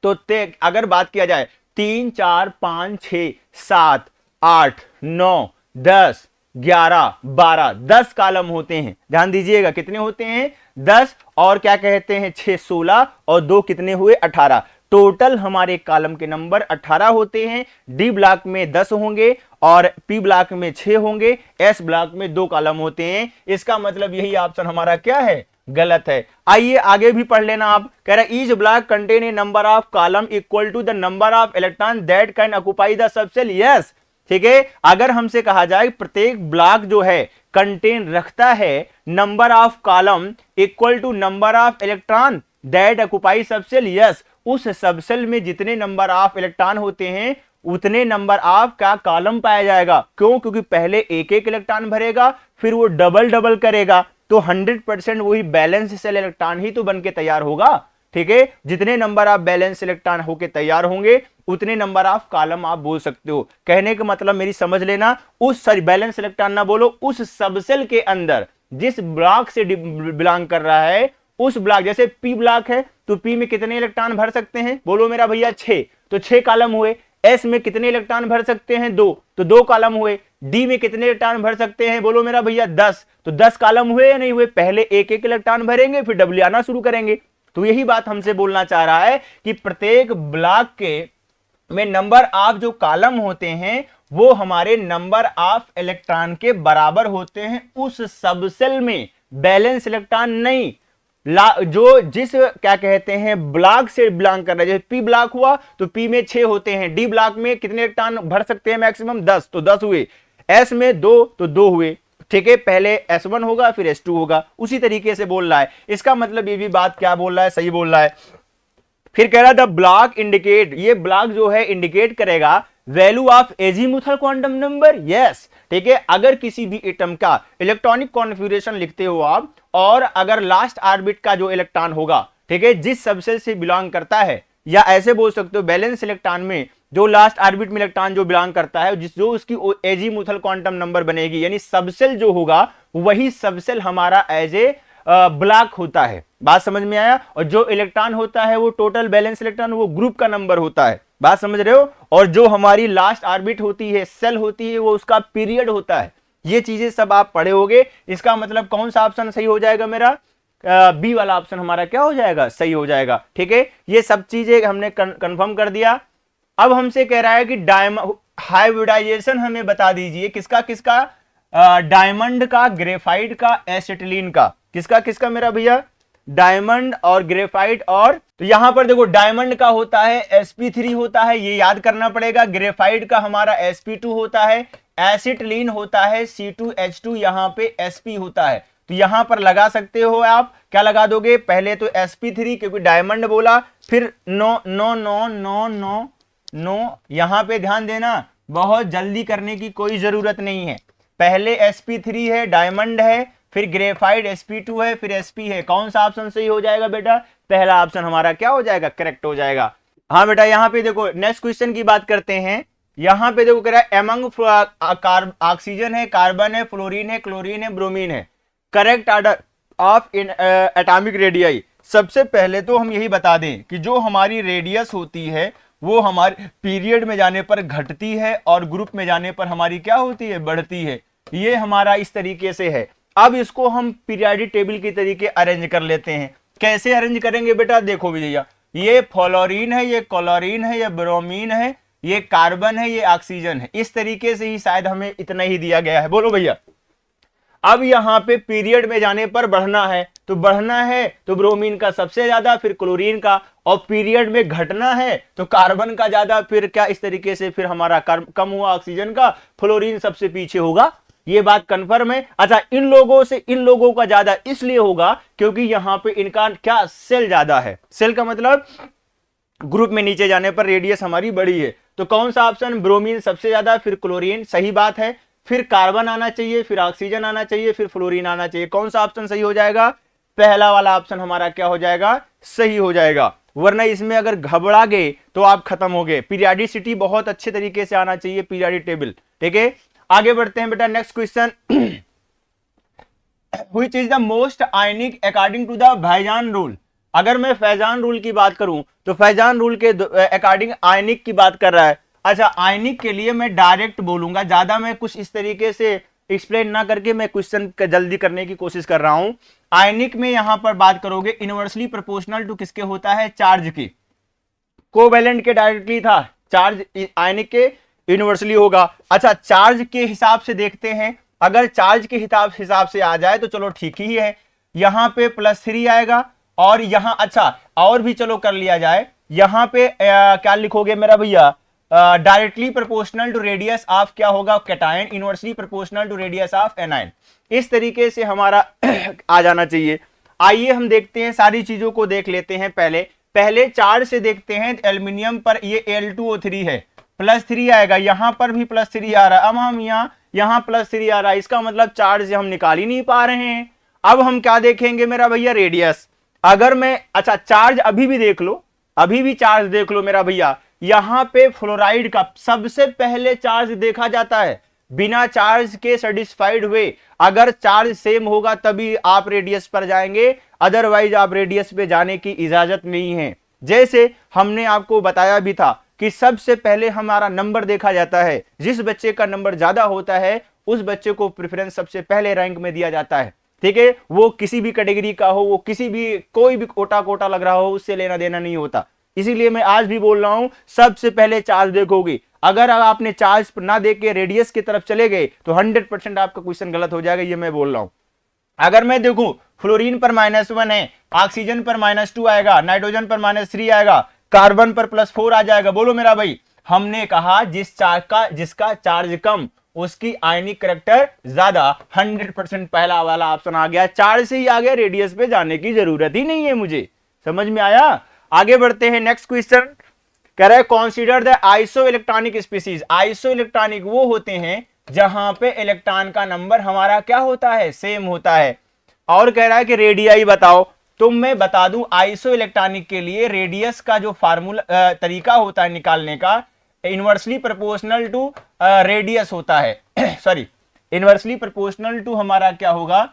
तो अगर बात किया जाए 3 4 5 6 7 8 9 10 11 12 10 कॉलम होते हैं। ध्यान दीजिएगा कितने होते हैं 10, और क्या कहते हैं 6 16 और 2 कितने हुए 18। टोटल हमारे कॉलम के नंबर 18 होते हैं। डी ब्लॉक में 10 होंगे और पी ब्लॉक में 6 होंगे, एस ब्लॉक में 2 कॉलम होते हैं। इसका मतलब यही ऑप्शन हमारा क्या है, गलत है। आइए आगे भी पढ़ लेना आप। कह रहा है each block contain a number of column equal to the number of electron that can occupy the subshell. Yes, ठीक है। अगर हमसे कहा जाए प्रत्येक ब्लॉक जो है कंटेन रखता है number of column equal to number of electron that occupy subshell. Yes, उस सबसेल में जितने नंबर ऑफ इलेक्ट्रॉन होते हैं उतने नंबर ऑफ का कॉलम पाया जाएगा। क्यों? क्योंकि पहले एक एक इलेक्ट्रॉन भरेगा, फिर वो डबल डबल करेगा, तो 100% वही बैलेंस सेल इलेक्ट्रॉन ही तो बन के तैयार होगा। ठीक है, जितने नंबर ऑफ बैलेंस इलेक्ट्रॉन होके तैयार होंगे उतने नंबर ऑफ कॉलम आप बोल सकते हो। कहने का मतलब मेरी समझ लेना, उस सॉरी बैलेंस इलेक्ट्रॉन ना बोलो, उस सबसेल के अंदर जिस ब्लॉक से बिलोंग कर रहा है उस ब्लॉक, जैसे पी ब्लॉक है तो पी में कितने इलेक्ट्रॉन भर सकते हैं, बोलो मेरा भैया 6, तो 6 कॉलम हुए। एस में कितने इलेक्ट्रॉन भर सकते हैं 2, तो 2 कॉलम हुए। डी में कितने इलेक्ट्रॉन भर सकते हैं, बोलो मेरा भैया 10, तो 10 कॉलम हुए या नहीं हुए। पहले एक एक इलेक्ट्रॉन भरेंगे फिर डबल आना शुरू करेंगे। तो यही बात हमसे बोलना चाह रहा है कि प्रत्येक ब्लॉक के में नंबर ऑफ जो कॉलम होते हैं वो हमारे नंबर ऑफ इलेक्ट्रॉन के बराबर होते हैं उस सबसेल में, बैलेंस इलेक्ट्रॉन नहीं। जो जिस क्या कहते हैं ब्लॉक से बिलोंग कर रहा है, जैसे पी ब्लॉक हुआ तो पी में 6 होते हैं। डी ब्लॉक में कितने इलेक्ट्रॉन भर सकते हैं मैक्सिमम 10, तो 10 हुए। एस में 2 तो 2 हुए। ठीक है, पहले S1 होगा फिर S2 होगा, उसी तरीके से बोल रहा है। इसका मतलब ये भी बात क्या बोल रहा है, सही बोल रहा है। फिर कह रहा है द ब्लॉक इंडिकेट, ये ब्लॉक जो है इंडिकेट करेगा value of azimuthal quantum number. Yes, ठीक है, अगर किसी भी एटम का इलेक्ट्रॉनिक कॉन्फ़िगरेशन लिखते हो आप, और अगर लास्ट ऑर्बिट का जो इलेक्ट्रॉन होगा, ठीक है, जिस सबसेल से बिलोंग करता है, या ऐसे बोल सकते हो बैलेंस इलेक्ट्रॉन में जो लास्ट ऑर्बिट में इलेक्ट्रॉन जो बिलोंग करता है, जो उसकी एजीमुथल क्वांटम नंबर बनेगी, यानी सबसेल जो होगा वही सबसेल हमारा एज ए ब्लॉक होता है। बात समझ में आया। और जो इलेक्ट्रॉन होता है वो टोटल बैलेंस इलेक्ट्रॉन, वो ग्रुप का नंबर होता है। बात समझ रहे हो। और जो हमारी लास्ट ऑर्बिट होती है, सेल होती है, वो उसका पीरियड होता है। ये चीजें सब आप पढ़े होगे। इसका मतलब कौन सा ऑप्शन सही हो जाएगा मेरा, बी वाला ऑप्शन हमारा क्या हो जाएगा, सही हो जाएगा। ठीक है, ये सब चीजें हमने कंफर्म कर दिया। अब हमसे कह रहा है कि हाइब्रिडाइजेशन हमें बता दीजिए, किसका किसका, डायमंड का, ग्रेफाइट का, एसिटिलीन का, किसका किसका मेरा भैया, डायमंड और ग्रेफाइट। और तो यहां पर देखो डायमंड का होता है sp3 होता है, ये याद करना पड़ेगा। ग्रेफाइट का हमारा sp2 होता है, एसिटिलीन होता है C2H2, यहां पे sp होता है। तो यहां पर लगा सकते हो आप, क्या लगा दोगे, पहले तो sp3 क्योंकि डायमंड बोला, फिर no no no no no no, यहां पे ध्यान देना, बहुत जल्दी करने की कोई जरूरत नहीं है। पहले sp3 है, डायमंड है, फिर ग्रेफाइट sp2 है, फिर sp है। कौन सा ऑप्शन सही हो जाएगा बेटा, पहला ऑप्शन हमारा क्या हो जाएगा, करेक्ट हो जाएगा। हाँ बेटा, यहाँ पे देखो नेक्स्ट क्वेश्चन की बात करते हैं। यहाँ पे देखो कह रहा है एमंग ऑक्सीजन है, कार्बन है, फ्लोरीन है, क्लोरीन है, ब्रोमीन है, correct order of atomic radius. सबसे पहले तो हम यही बता दें कि जो हमारी रेडियस होती है वो हमारे पीरियड में जाने पर घटती है और ग्रुप में जाने पर हमारी क्या होती है, बढ़ती है। ये हमारा इस तरीके से है। अब इसको हम पीरियोडिक टेबल के तरीके अरेंज कर लेते हैं। कैसे अरेंज करेंगे बेटा, देखो भैया, ये फ्लोरीन है, ये क्लोरीन है, ये ब्रोमीन है, ये कार्बन है, ये ऑक्सीजन है। इस तरीके से ही शायद हमें इतना ही दिया गया है, बोलो भैया। अब यहाँ पे पीरियड में जाने पर बढ़ना है, तो बढ़ना है तो ब्रोमीन का सबसे ज्यादा, फिर क्लोरीन का, और पीरियड में घटना है तो कार्बन का ज्यादा, फिर क्या इस तरीके से फिर हमारा कम हुआ ऑक्सीजन का, फ्लोरीन सबसे पीछे होगा। ये बात कंफर्म है। अच्छा, इन लोगों से इन लोगों का ज्यादा इसलिए होगा क्योंकि यहां पे इनका क्या, सेल ज्यादा है। सेल का मतलब ग्रुप में नीचे जाने पर रेडियस हमारी बड़ी है। तो कौन सा ऑप्शन, ब्रोमीन सबसे ज्यादा, फिर क्लोरीन, सही बात है, फिर कार्बन आना चाहिए, फिर ऑक्सीजन आना चाहिए, फिर फ्लोरीन आना चाहिए। कौन सा ऑप्शन सही हो जाएगा, पहला वाला ऑप्शन हमारा क्या हो जाएगा, सही हो जाएगा। वरना इसमें अगर घबरा गए तो आप खत्म हो गए। पीरियडिसिटी बहुत अच्छे तरीके से आना चाहिए, पीरियडिक टेबल, ठीक है। आगे बढ़ते हैं बेटा, next question. Which is the most ionic according to the भाईजान रूल। अगर मैं फैजान रूल की बात करूं तो फैजान रूल के अकॉर्डिंग आयनिक की बात कर रहा है। अच्छा, आयनिक के लिए मैं डायरेक्ट बोलूंगा, ज्यादा मैं कुछ इस तरीके से एक्सप्लेन ना करके मैं क्वेश्चन जल्दी करने की कोशिश कर रहा हूं। आयनिक में यहां पर बात करोगे इनवर्सली प्रोपोर्शनल टू किसके होता है, चार्ज की। कोवेलेंट के डायरेक्टली था, चार्ज आयनिक के यूनिवर्सली होगा। अच्छा, चार्ज के हिसाब से देखते हैं, अगर चार्ज के हिसाब से आ जाए तो चलो ठीक ही है, यहां पे +3 आएगा और यहां, अच्छा और भी चलो कर लिया जाए, यहां पे क्या लिखोगे मेरा भैया, directly proportional to radius of क्या होगा, cation, inversely proportional to radius of anion. इस तरीके से हमारा आ जाना चाहिए। आइए हम देखते हैं, सारी चीजों को देख लेते हैं। पहले चार्ज से देखते हैं। एल्यूमिनियम पर ये Al2O3 है, +3 आएगा, यहां पर भी +3 आ रहा है। अब हम यहां +3 आ रहा है, इसका मतलब चार्ज हम निकाल ही नहीं पा रहे हैं। अब हम क्या देखेंगे मेरा भैया, रेडियस। अगर मैं, अच्छा चार्ज अभी भी देख लो, अभी भी चार्ज देख लो मेरा भैया, यहां पे फ्लोराइड का सबसे पहले चार्ज देखा जाता है, बिना चार्ज के सेटिस्फाइड हुए। अगर चार्ज सेम होगा तभी आप रेडियस पर जाएंगे, अदरवाइज आप रेडियस पे जाने की इजाजत नहीं है। जैसे हमने आपको बताया भी था कि सबसे पहले हमारा नंबर देखा जाता है, जिस बच्चे का नंबर ज्यादा होता है उस बच्चे को प्रेफरेंस सबसे पहले रैंक में दिया जाता है, ठीक है। वो किसी भी कैटेगरी का हो, वो किसी भी कोई भी कोटा लग रहा हो, उससे लेना देना नहीं होता। इसीलिए मैं आज भी बोल रहा हूं, सबसे पहले चार्ज देखोगे। अगर आपने चार्ज ना देख के रेडियस की तरफ चले गए तो 100% आपका क्वेश्चन गलत हो जाएगा, ये मैं बोल रहा हूं। अगर मैं देखूं, फ्लोरीन पर -1 है, ऑक्सीजन पर -2 आएगा, नाइट्रोजन पर -3 आएगा, कार्बन पर +4 आ जाएगा। बोलो मेरा भाई, हमने कहा जिसका चार्ज कम उसकी आयनिक करैक्टर ज्यादा। 100% पहला वाला ऑप्शन आ गया, चार्ज से ही आ गया, रेडियस पे जाने की जरूरत ही नहीं है मुझे। समझ में आया? आगे बढ़ते हैं, नेक्स्ट क्वेश्चन कह रहा है consider the iso electronic species. Iso electronic वो होते हैं जहां पे इलेक्ट्रॉन का नंबर हमारा क्या होता है, सेम होता है। और कह रहा है कि रेडियाई बताओ। तो मैं बता दूं, आइसो इलेक्ट्रॉनिक के लिए रेडियस का जो फार्मूला तरीका होता है निकालने का, इनवर्सली प्रोपोर्शनल टू रेडियस होता है। सॉरी, इनवर्सली प्रोपोर्शनल टू हमारा क्या होगा,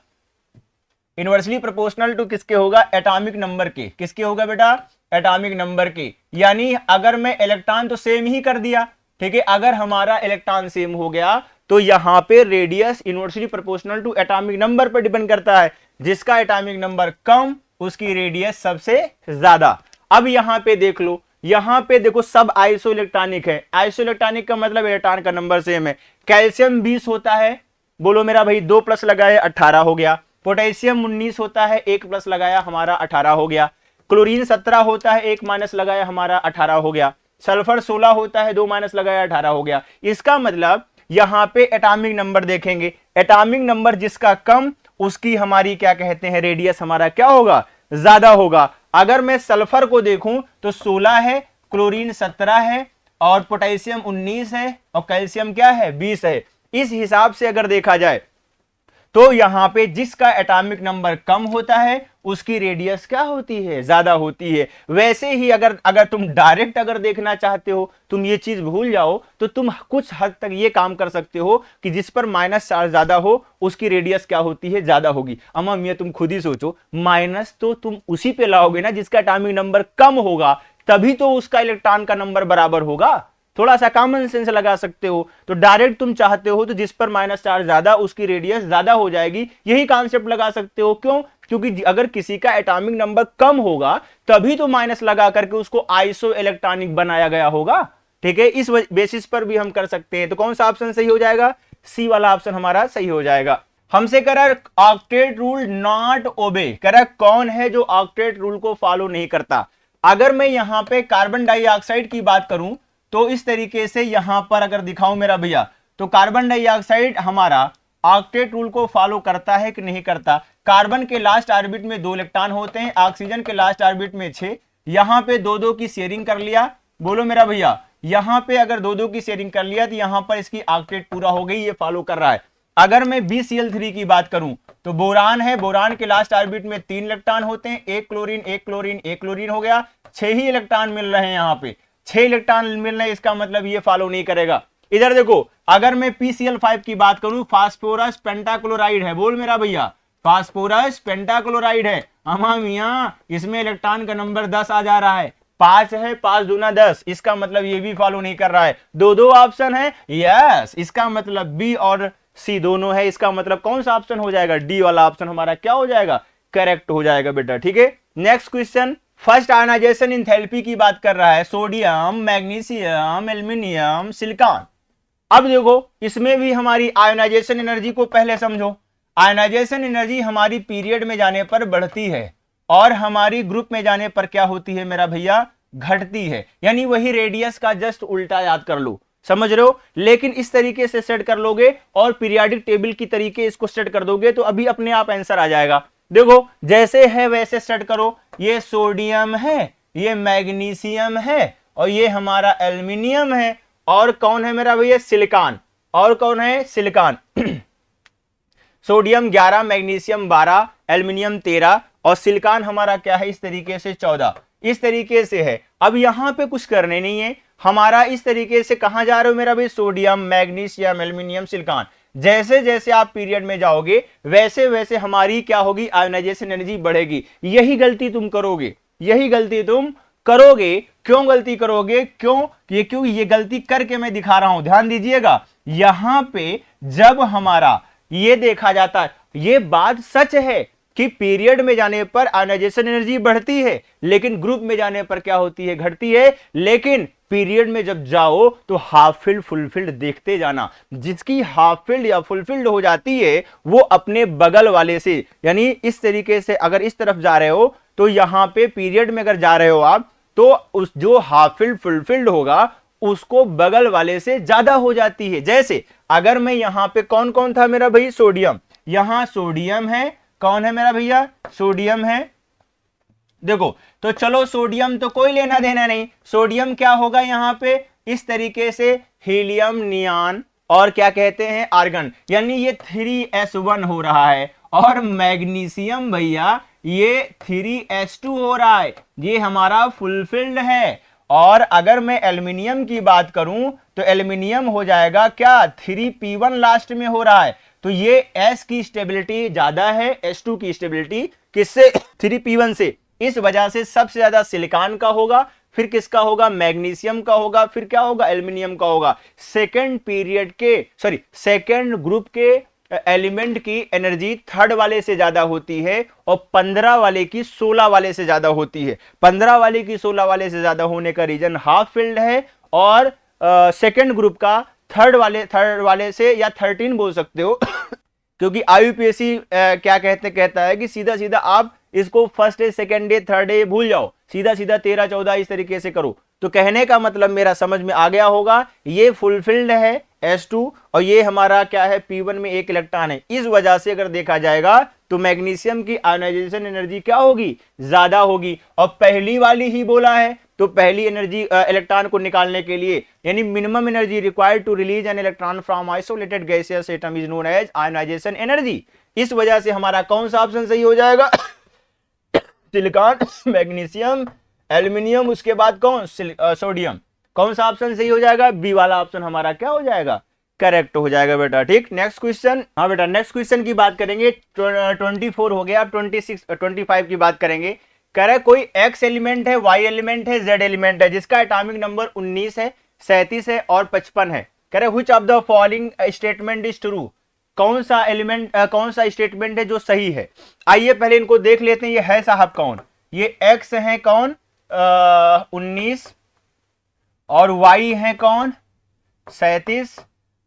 इनवर्सली प्रोपोर्शनल टू किसके होगा, एटॉमिक नंबर के। किसके होगा बेटा, एटॉमिक नंबर के। यानी अगर मैं इलेक्ट्रॉन तो सेम ही कर दिया, ठीक है, अगर हमारा इलेक्ट्रॉन सेम हो गया तो यहां पे radius inversely proportional to atomic number पर डिपेंड करता है। जिसका एटॉमिक नंबर कम उसकी रेडियस सबसे ज्यादा। अब यहां पे देख लो, यहां पे देखो सब आइसो इलेक्ट्रॉनिक है। आइसो इलेक्ट्रॉनिक का मतलब इलेक्ट्रॉन का नंबर सेम है। कैल्शियम 20 होता है, बोलो मेरा भाई, 2 प्लस लगाए 18 हो गया। पोटेशियम 19 होता है, 1 प्लस लगाया हमारा 18 हो गया। क्लोरीन 17 होता है, 1 माइनस लगाया हमारा 18 हो गया। सल्फर 16 होता है, 2 माइनस लगाया 18 हो गया। इसका मतलब यहां पे एटॉमिक नंबर देखेंगे, एटॉमिक नंबर जिसका कम उसकी हमारी क्या कहते हैं, रेडियस हमारा क्या होगा, ज्यादा होगा। अगर मैं सल्फर को देखूं तो 16 है, क्लोरीन 17 है और पोटेशियम 19 है और कैल्शियम क्या है, 20 है। इस हिसाब से अगर देखा जाए तो यहां पे जिसका एटॉमिक नंबर कम होता है उसकी रेडियस क्या होती है, ज्यादा होती है। वैसे ही अगर तुम डायरेक्ट अगर देखना चाहते हो, तुम ये चीज भूल जाओ तो तुम कुछ हद तक ये काम कर सकते हो कि जिस पर माइनस चार्ज ज्यादा हो उसकी रेडियस क्या होती है, ज्यादा होगी। अम्मा मियां तुम खुद ही सोचो, माइनस तो तुम उसी पे लाओगे ना जिसका एटॉमिक नंबर कम होगा, तभी तो उसका इलेक्ट्रॉन का नंबर बराबर होगा। थोड़ा सा कॉमन सेंस लगा सकते हो। तो डायरेक्ट तुम चाहते हो तो जिस पर माइनस चार्ज ज्यादा उसकी रेडियस ज्यादा हो जाएगी, यही कॉन्सेप्ट लगा सकते हो। क्यों? क्योंकि अगर किसी का एटॉमिक नंबर कम होगा तभी तो माइनस लगा करके उसको आइसो इलेक्ट्रॉनिक बनाया गया होगा, ठीक है। इस बेसिस पर भी हम कर सकते हैं। तो कौन सा ऑप्शन सही हो जाएगा, सी वाला ऑप्शन हमारा सही हो जाएगा। हमसे कह रहा है ऑक्टेट रूल नॉट ओबे, कह रहा है कौन है जो ऑक्टेट रूल को फॉलो नहीं करता। अगर मैं यहां पे कार्बन डाइऑक्साइड की बात करूं तो इस तरीके से यहां पर अगर दिखाऊं मेरा भैया, तो कार्बन डाइऑक्साइड हमारा ऑक्टेट रूल को फॉलो करता है कि नहीं करता। कार्बन के लास्ट ऑर्बिट में 2 इलेक्ट्रॉन होते हैं, ऑक्सीजन के लास्ट ऑर्बिट में 6, यहां पे दो दो की शेयरिंग कर लिया, बोलो मेरा भैया, यहां पे अगर दो दो की शेयरिंग कर लिया तो यहां पर इसकी ऑक्टेट पूरा हो गई, ये फॉलो कर रहा है। अगर मैं BCl3 की बात करूं तो बोरान है, बोरान के लास्ट ऑर्बिट में 3 इलेक्ट्रॉन होते हैं, एक क्लोरीन एक क्लोरीन एक क्लोरीन हो गया, 6 ही इलेक्ट्रॉन मिल रहे हैं, यहां पे 6 इलेक्ट्रॉन मिल रहे हैं, इसका मतलब ये फॉलो नहीं करेगा। इधर देखो, अगर मैं PCl5 की बात करूं, फास्फोरस पेंटाक्लोराइड है, बोल मेरा भैया, फास्फोरस पेंटाक्लोराइड है, अमा मियां इसमें इलेक्ट्रॉन का नंबर 10 आ जा रहा है, 5 है, 5 दूना 10, इसका मतलब ये भी फॉलो नहीं कर रहा है। दो दो ऑप्शन है, यस, इसका मतलब बी और सी दोनों है, इसका मतलब कौन सा ऑप्शन हो जाएगा, डी वाला ऑप्शन हमारा क्या हो जाएगा, करेक्ट हो जाएगा बेटा। ठीक है, next question, first ionization enthalpy की बात कर रहा है, सोडियम, मैग्नीशियम, एल्यूमिनियम, सिलिकॉन। अब देखो, इसमें भी हमारी आयनाइजेशन एनर्जी को पहले समझो। आयनाइजेशन एनर्जी हमारी पीरियड में जाने पर बढ़ती है और हमारी ग्रुप में जाने पर क्या होती है मेरा भैया, घटती है, यानी वही रेडियस का जस्ट उल्टा याद कर लो, समझ रहे हो। लेकिन इस तरीके से सेट कर लोगे और पीरियोडिक टेबल की तरीके इसको सेट कर दोगे तो अभी अपने आप आंसर आ जाएगा। देखो, जैसे है वैसे सेट करो, ये सोडियम है, ये मैग्नीशियम है, और ये हमारा एल्यूमिनियम है, और कौन है मेरा भैया, सिलिकॉन, और कौन है, सिलिकॉन। सोडियम 11, मैग्नीशियम 12, एल्यूमिनियम 13, और सिलिकॉन हमारा क्या है, इस तरीके से 14, इस तरीके से है। अब यहां पे कुछ करने नहीं है, हमारा इस तरीके से कहां जा रहे हो मेरा भाई, सोडियम, मैग्नीशियम, एल्यूमिनियम, सिलिकॉन। जैसे जैसे आप पीरियड में जाओगे वैसे वैसे हमारी क्या होगी, आयोनाइजेशन एनर्जी बढ़ेगी। यही गलती तुम करोगे, यही गलती तुम करोगे। क्यों गलती करोगे, क्यों ये गलती करके मैं दिखा रहा हूं, ध्यान दीजिएगा। यहां पे जब हमारा ये देखा जाता है, ये बात सच है कि पीरियड में जाने पर आयोनाइजेशन एनर्जी बढ़ती है, लेकिन ग्रुप में जाने पर क्या होती है, घटती है। लेकिन पीरियड में जब जाओ तो हाफ फिल्ड फुल फील्ड देखते जाना, जिसकी हाफ फील्ड या फुल फील्ड हो जाती है वो अपने बगल वाले से, यानी इस तरीके से अगर इस तरफ जा रहे हो तो यहां पे पीरियड में अगर जा रहे हो आप, तो उस जो हाफ फील्ड फुल फील्ड होगा उसको बगल वाले से ज्यादा हो जाती है। जैसे अगर मैं यहां पे कौन कौन था मेरा भाई, सोडियम, यहां सोडियम है, कौन है मेरा भैया, सोडियम है। देखो, तो चलो सोडियम तो कोई लेना देना नहीं, सोडियम क्या होगा यहां पे, इस तरीके से हीलियम, नियॉन, और क्या कहते हैं, आर्गन, यानी ये 3s1 हो रहा है। और मैग्नीशियम भैया ये 3s2 हो रहा है, ये हमारा फुलफिल्ड है। और अगर मैं एल्यूमिनियम की बात करूं तो एल्यूमिनियम हो जाएगा क्या, 3p1 लास्ट में हो रहा है। तो ये S की स्टेबिलिटी ज्यादा है, S2 की स्टेबिलिटी किससे, 3p1 से। इस वजह से सबसे ज्यादा सिलिकॉन का होगा, फिर किसका होगा, मैग्नीशियम का होगा, फिर क्या होगा, एल्यूमिनियम का होगा। सेकेंड ग्रुप के एलिमेंट की एनर्जी थर्ड वाले से ज्यादा होती है और 15 वाले की 16 वाले से ज्यादा होती है। 15 वाले की 16 वाले से ज्यादा होने का रीजन हाफ फील्ड है, और सेकेंड ग्रुप का थर्ड वाले से, या 13 बोल सकते हो क्योंकि IUPAC क्या कहता है कि सीधा सीधा आप इसको first day, second day, third day भूल जाओ, सीधा सीधा 13, 14 इस तरीके से करो। तो कहने का मतलब मेरा समझ में आ गया होगा, ये फुलफिल्ड है S2 और ये हमारा क्या है, P1 में एक इलेक्ट्रॉन है। इस वजह से अगर देखा जाएगा तो मैग्नीशियम की आयोनाइजेशन एनर्जी क्या होगी, ज्यादा होगी। और पहली वाली ही बोला है, तो पहली एनर्जी इलेक्ट्रॉन को निकालने के लिए, यानी minimum energy required to release an electron from isolated gaseous atom is known as ionization energy. इस वजह से हमारा कौन सा ऑप्शन सही हो जाएगा, सिलिकॉन, मैग्नीशियम, एल्यूमिनियम, उसके बाद कौन, सोडियम। कौन सा ऑप्शन सही हो जाएगा, बी वाला ऑप्शन हमारा क्या हो जाएगा, करेक्ट हो जाएगा बेटा। ठीक, नेक्स्ट क्वेश्चन। हाँ बेटा, नेक्स्ट क्वेश्चन की बात करेंगे, 24 हो गया, 25 की बात करेंगे। कह रहा है कोई एक्स एलिमेंट है, वाई एलिमेंट है, जेड एलिमेंट है, जिसका एटॉमिक नंबर 19 है, 37 है और 55 है। कह रहे which of the following statement is true, कौन सा एलिमेंट, कौन सा स्टेटमेंट है जो सही है। आइए पहले इनको देख लेते हैं, ये है साहब कौन, ये एक्स है कौन, 19, और वाई है कौन, 37,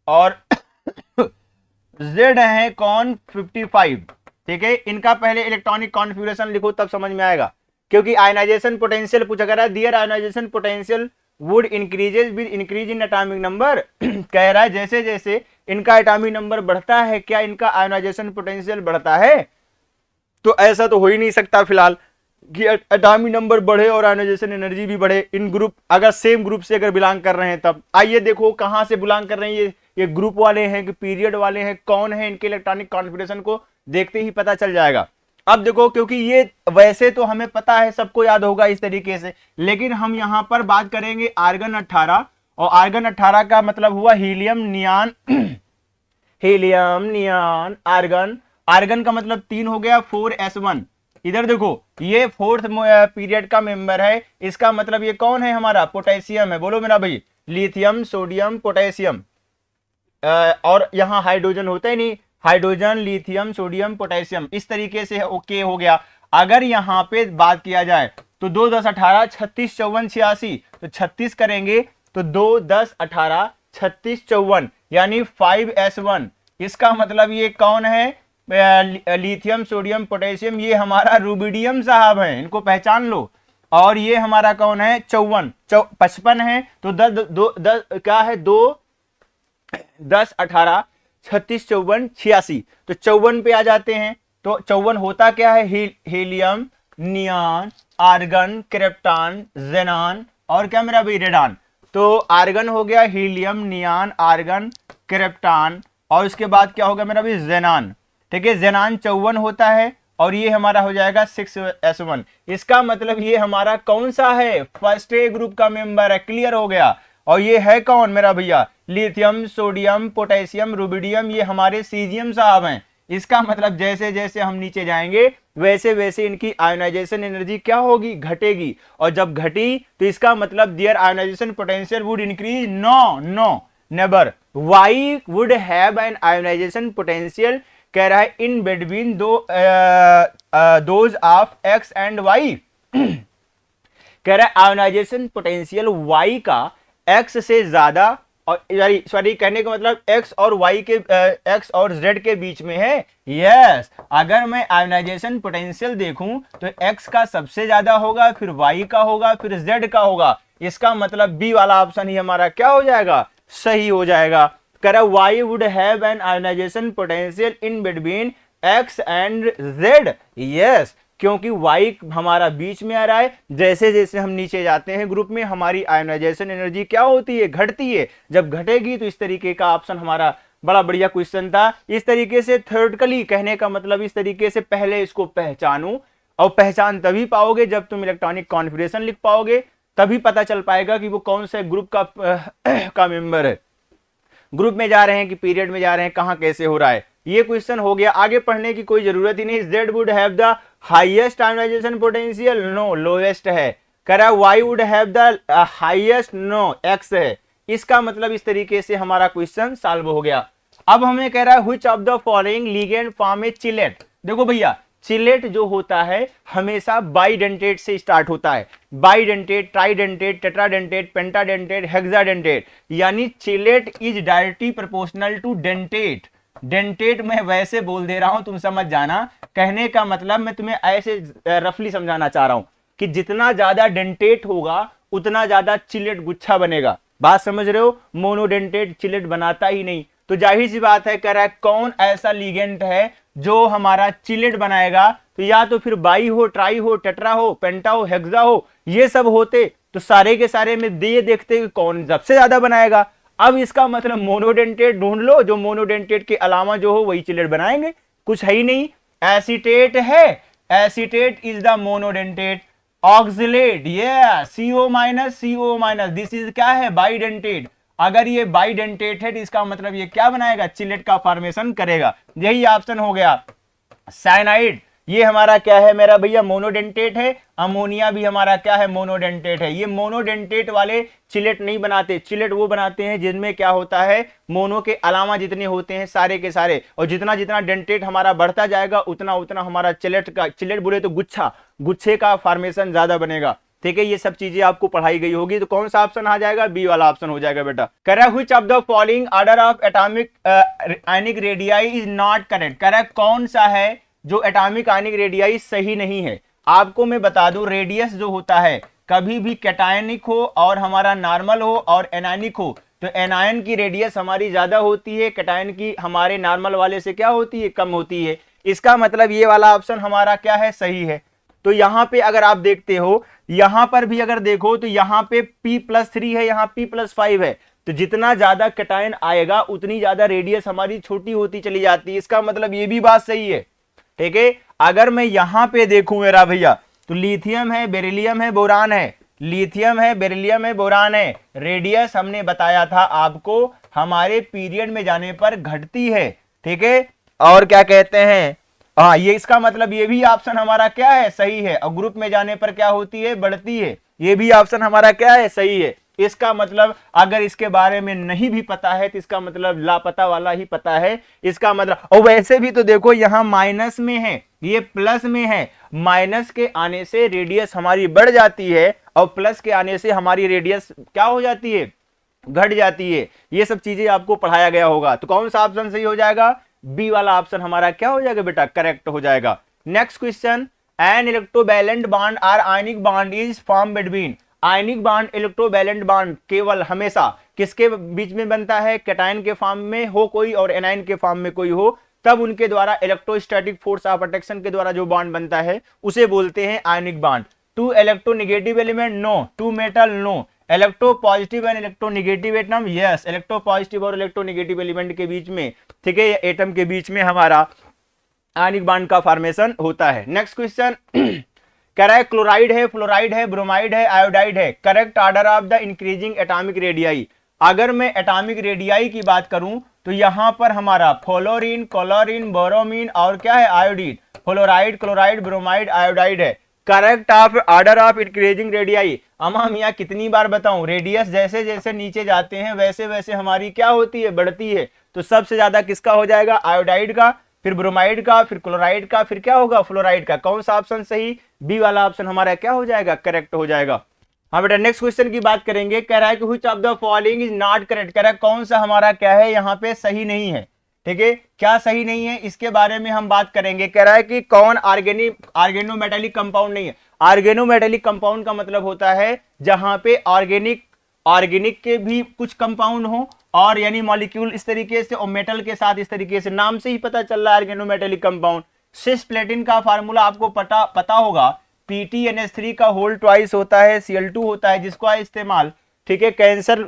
और जेड है कौन, 55। ठीक है, इनका पहले इलेक्ट्रॉनिक कॉन्फ़िगरेशन लिखो तब समझ में आएगा, क्योंकि आयनाइजेशन पोटेंशियल पूछा जा रहा है, dear ionization potential would increases with increase in atomic number. कह रहा है जैसे जैसे इनका एटॉमिक नंबर बढ़ता है, क्या इनका आयनाइजेशन पोटेंशियल बढ़ता है, तो ऐसा तो हो ही नहीं सकता फिलहाल। कि एटॉमिक नंबर बढ़े और आयोनाइजेशन एनर्जी भी बढ़े इन ग्रुप, अगर सेम ग्रुप से अगर बिलोंग कर रहे हैं तब। आइए देखो कहां से बिलोंग कर रहे हैं, ये ग्रुप वाले हैं कि पीरियड वाले हैं, कौन है, इनके इलेक्ट्रॉनिक कॉन्फ़िगरेशन को देखते ही पता चल जाएगा। अब देखो, क्योंकि ये वैसे तो हमें पता है, सबको याद होगा इस तरीके से, लेकिन हम यहां पर बात करेंगे आर्गन 18, और आर्गन 18 का मतलब हुआ हीलियम, नियान हीलियम, नियान, आर्गन। आर्गन का मतलब 3 हो गया, 4s1। इधर देखो, ये 4th पीरियड का मेंबर है, इसका मतलब ये कौन है हमारा, पोटेशियम है। बोलो मेरा भाई, लिथियम, सोडियम, पोटेशियम। और यहाँ हाइड्रोजन होता ही नहीं, हाइड्रोजन, लिथियम, सोडियम, पोटेशियम, इस तरीके से ओके हो गया। अगर यहाँ पे बात किया जाए तो 2 10 18 36 54 86, तो 36 करेंगे तो 2 10 18 36 54 यानी 5s1। इसका मतलब ये कौन है, लिथियम, सोडियम, पोटेशियम, ये हमारा रुबिडियम साहब है, इनको पहचान लो। और ये हमारा कौन है, 54 55 है, तो 10 क्या है, 2 10 18 36 54 86, तो 54 पे आ जाते हैं। तो 54 होता क्या है, हीलियम, नियान, आर्गन, क्रिप्टॉन, जेनान, और क्या मेरा भाई, रेडान। तो आर्गन हो गया हीलियम, नियान, आर्गन, क्रिप्टॉन, और उसके बाद क्या होगा मेरा भाई, जेनान। ठीक है, जेनान 54 होता है, और ये हमारा हो जाएगा 6s1। इसका मतलब ये हमारा कौन सा है, फर्स्ट ए ग्रुप का मेंबर है, क्लियर हो गया। और ये है कौन मेरा भैया, लिथियम, सोडियम, पोटेशियम, रुबिडियम, ये हमारे सीजियम साहब हैं। इसका मतलब जैसे जैसे हम नीचे जाएंगे वैसे वैसे इनकी आयोनाइजेशन एनर्जी क्या होगी, घटेगी। और जब घटी तो इसका मतलब their ionization potential would increase, no no never. Y would have an ionization potential, कह रहा है in between those of X and Y. कह रहा है आयोनाइजेशन पोटेंशियल वाई का एक्स से ज्यादा, और सॉरी कहने का मतलब एक्स और वाई के एक्स और जेड के बीच में है। यस, अगर मैं आयोनाइजेशन पोटेंशियल देखूं तो एक्स का सबसे ज्यादा होगा, फिर वाई का होगा, फिर जेड का होगा। इसका मतलब बी वाला ऑप्शन ही हमारा क्या हो जाएगा, सही हो जाएगा। कह रहा Y would have an ionization potential in between x and Z. Yes, क्योंकि वाई हमारा बीच में आ रहा है, जैसे जैसे हम नीचे जाते हैं ग्रुप में हमारी आयोनाइजेशन एनर्जी क्या होती है, घटती है। जब घटेगी तो इस तरीके का ऑप्शन हमारा बड़ा बढ़िया क्वेश्चन था। इस तरीके से थ्योरेटिकली कहने का मतलब इस तरीके से पहले इसको पहचानो, और पहचान तभी पाओगे जब तुम इलेक्ट्रॉनिक कॉन्फ़िगरेशन लिख पाओगे, तभी पता चल पाएगा कि वो कौन से ग्रुप का मेंबर है। ग्रुप में जा रहे हैं कि पीरियड में जा रहे हैं, कहां कैसे हो रहा है, ये क्वेश्चन हो गया। आगे पढ़ने की कोई जरूरत ही नहीं। Z would have the highest ionization potential, no lowest है। कह रहा है Y would have the highest, no X है। इसका मतलब इस तरीके से हमारा क्वेश्चन सॉल्व हो गया। अब हमें कह रहा है which of the following ligand form A chelate. देखो भैया, चिलेट जो होता है हमेशा बाइडेंटेट से स्टार्ट होता है, bidentate, tridentate, tetradentate, pentadentate, hexadentate, यानी chelate is directly proportional to dentate. Dentate मैं वैसे बोल दे रहा हूं, तुम समझ जाना। कहने का मतलब मैं तुम्हें ऐसे रफली समझाना चाह रहा हूं कि जितना ज्यादा डेंटेट होगा उतना ज्यादा चिलेट गुच्छा बनेगा। बात समझ रहे हो, मोनोडेंटेट चिलेट बनाता ही नहीं। तो जाहिर सी बात है, कह रहा है कौन ऐसा लिगेंड है जो हमारा चिलेट बनाएगा, तो या तो फिर बाई हो, ट्राई हो, टेट्रा हो, पेंटा हो, हेक्सा हो, ये सब होते तो सारे के सारे में ये देखते कि कौन सबसे ज्यादा बनाएगा। अब इसका मतलब मोनोडेंटेट ढूंढ लो, जो मोनोडेंटेट के अलावा जो हो वही चिलेट बनाएंगे, कुछ है ही नहीं। एसीटेट है, acetate is the monodentate. Oxalate, ये CO minus, CO minus, this is क्या है, बाइडेंटेट। अगर ये बाइडेंटेट है तो इसका मतलब ये क्या बनाएगा, चिलेट का फॉर्मेशन करेगा। यही ऑप्शन हो गया। साइनाइड, ये हमारा क्या है मेरा भैया, मोनोडेंटेट है। अमोनिया भी हमारा क्या है, मोनोडेंटेट है। ये मोनोडेंटेट वाले चिलेट नहीं बनाते, चिलेट वो बनाते हैं जिनमें क्या होता है, मोनो के अलावा जितने होते हैं सारे के सारे, और जितना जितना डेंटेट हमारा बढ़ता जाएगा उतना उतना हमारा चिलेट बोले तो गुच्छे का फॉर्मेशन ज्यादा बनेगा। ठीक है, ये सब चीजें आपको पढ़ाई गई होगी। तो कौन सा ऑप्शन आ जाएगा, बी वाला ऑप्शन हो जाएगा बेटा। कह रहा है which of the following order of atomic ionic radii is not correct. कह रहा है कौन सा है जो एटॉमिक आयनिक रेडियाई सही नहीं है। आपको मैं बता दूं, रेडियस जो होता है कभी भी कैटायनिक हो और हमारा नॉर्मल हो और एनायनिक हो, तो एनायन की रेडियस हमारी ज्यादा होती है, कैटायन की हमारे नॉर्मल वाले से क्या होती है, कम होती है। इसका मतलब ये वाला ऑप्शन हमारा क्या है, सही है। तो यहाँ पे अगर आप देखते हो, यहाँ पर भी अगर देखो तो यहाँ पे P+3 है, यहाँ P+5 है, तो जितना ज्यादा कैटायन आएगा उतनी ज्यादा रेडियस हमारी छोटी होती चली जाती है। इसका मतलब ये भी बात सही है, ठीक है। अगर मैं यहां पे देखूं मेरा भैया, तो लिथियम है, बेरिलियम है, बोरान है, लिथियम है, बेरिलियम है, बोरान है, रेडियस हमने बताया था आपको हमारे पीरियड में जाने पर घटती है, ठीक है। और क्या कहते हैं, हाँ, ये इसका मतलब ये भी ऑप्शन हमारा क्या है, सही है। और ग्रुप में जाने पर क्या होती है, बढ़ती है। ये भी ऑप्शन हमारा क्या है, सही है। इसका मतलब अगर इसके बारे में नहीं भी पता है तो इसका मतलब लापता वाला ही पता है, इसका मतलब। और वैसे भी तो देखो यहाँ माइनस में है, ये प्लस में है, माइनस के आने से रेडियस हमारी बढ़ जाती है और प्लस के आने से हमारी रेडियस क्या हो जाती है, घट जाती है। ये सब चीजें आपको पढ़ाया गया होगा। तो कौन सा ऑप्शन सही हो जाएगा, बी वाला ऑप्शन हमारा क्या हो जाएगा बेटा, करेक्ट हो जाएगा। Next question, an electrovalent bond or ionic bond is form between. Ionic bond, electrovalent bond केवल हमेशा किसके बीच में बनता है, कैटायन के फॉर्म में हो कोई और एनायन के फॉर्म में कोई हो, तब उनके द्वारा इलेक्ट्रोस्टैटिक फोर्स ऑफ अट्रैक्शन के द्वारा जो बॉन्ड बनता है उसे बोलते हैं ionic bond. Two electronegative element, no. Two metal, no. Electropositive and electronegative atom, yes. Electropositive और इलेक्ट्रो नेगेटिव एलिमेंट के बीच में, ठीक है, एटम के बीच में हमारा आयनिक बॉन्ड का फॉर्मेशन होता है। नेक्स्ट क्वेश्चन कह रहा है क्लोराइड है, फ्लोराइड है, ब्रोमाइड है, आयोडाइड है, correct order of the increasing atomic radii. अगर मैं एटॉमिक रेडियाई की बात करूं तो यहां पर हमारा फ्लोरीन, क्लोरीन, बोरोमीन और क्या है, iodine. Fluoride, chloride, bromide, iodide है। Correct of order of increasing radii. अमा मियाँ कितनी बार बताऊं, रेडियस जैसे जैसे नीचे जाते हैं वैसे वैसे हमारी क्या होती है, बढ़ती है। तो सबसे ज्यादा किसका हो जाएगा, आयोडाइड का, फिर ब्रोमाइड का, फिर क्लोराइड का, फिर क्या होगा, फ्लोराइड का। कौन सा ऑप्शन सही, बी वाला ऑप्शन हमारा क्या हो जाएगा, करेक्ट हो जाएगा। हाँ बेटा, नेक्स्ट क्वेश्चन की बात करेंगे। कह रहा है कि which of the following is not correct. कह रहा है कौन सा हमारा क्या है, यहाँ पे सही नहीं है, ठीक है। क्या सही नहीं है, इसके बारे में हम बात करेंगे। कह रहा है कि कौन ऑर्गेनोमेटेलिक कंपाउंड नहीं है। ऑर्गेनोमेटेलिक कंपाउंड का मतलब होता है जहां पे ऑर्गेनिक के भी कुछ कंपाउंड हो और यानी मॉलिक्यूल इस तरीके से और मेटल के साथ इस तरीके से, नाम से ही पता चल रहा है ऑर्गेनोमेटेलिक कंपाउंड। सिस्प्लेटिन का फार्मूला आपको पता होगा, PTNH3 का होल ट्वाइस होता है, Cl2 होता है, जिसका इस्तेमाल, ठीक है, कैंसर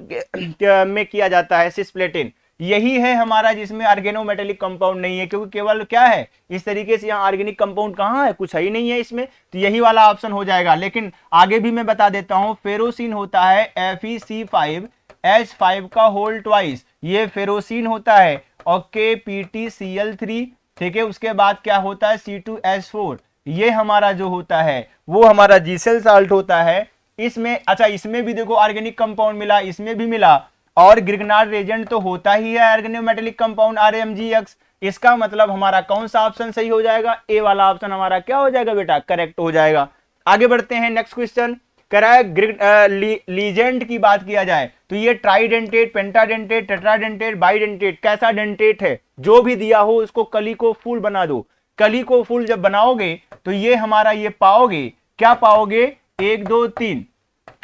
में किया जाता है, सिस्प्लेटिन। यही है हमारा जिसमें ऑर्गेनोमेटेलिक कंपाउंड नहीं है, क्योंकि केवल क्या है, इस तरीके से यहाँ ऑर्गेनिक कंपाउंड कहाँ है, कुछ है ही नहीं है इसमें, तो यही वाला ऑप्शन हो जाएगा। लेकिन आगे भी मैं बता देता हूं, फेरोसिन होता है FeC5H5 का होल ट्वाइस, ये फेरोसिन होता है। और KPtCl3, ठीक है। उसके बाद क्या होता है, C2H4, ये हमारा जो होता है वो हमारा जीसेल साल्ट होता है। इसमें अच्छा, इसमें भी देखो ऑर्गेनिक कंपाउंड मिला, इसमें भी मिला, और ग्रिग्नार्ड रेजेंट तो होता ही है ऑर्गेनोमेटेलिक कंपाउंड RMgX। इसका मतलब हमारा कौन सा ऑप्शन सही हो जाएगा, ए वाला ऑप्शन हमारा क्या हो जाएगा बेटा, करेक्ट हो जाएगा। आगे बढ़ते हैं, नेक्स्ट क्वेश्चन कह रहा है लीजेंट की बात किया जाए तो ये ट्राइडेंटेट, पेंटाडेंटेट, टेट्राडेंटेट, बाइडेंटेट, कैसा डेंटेट है, जो भी दिया हो उसको कली को फूल बना दो। कली को फूल जब बनाओगे तो ये हमारा ये पाओगे, क्या पाओगे, 1 2 3,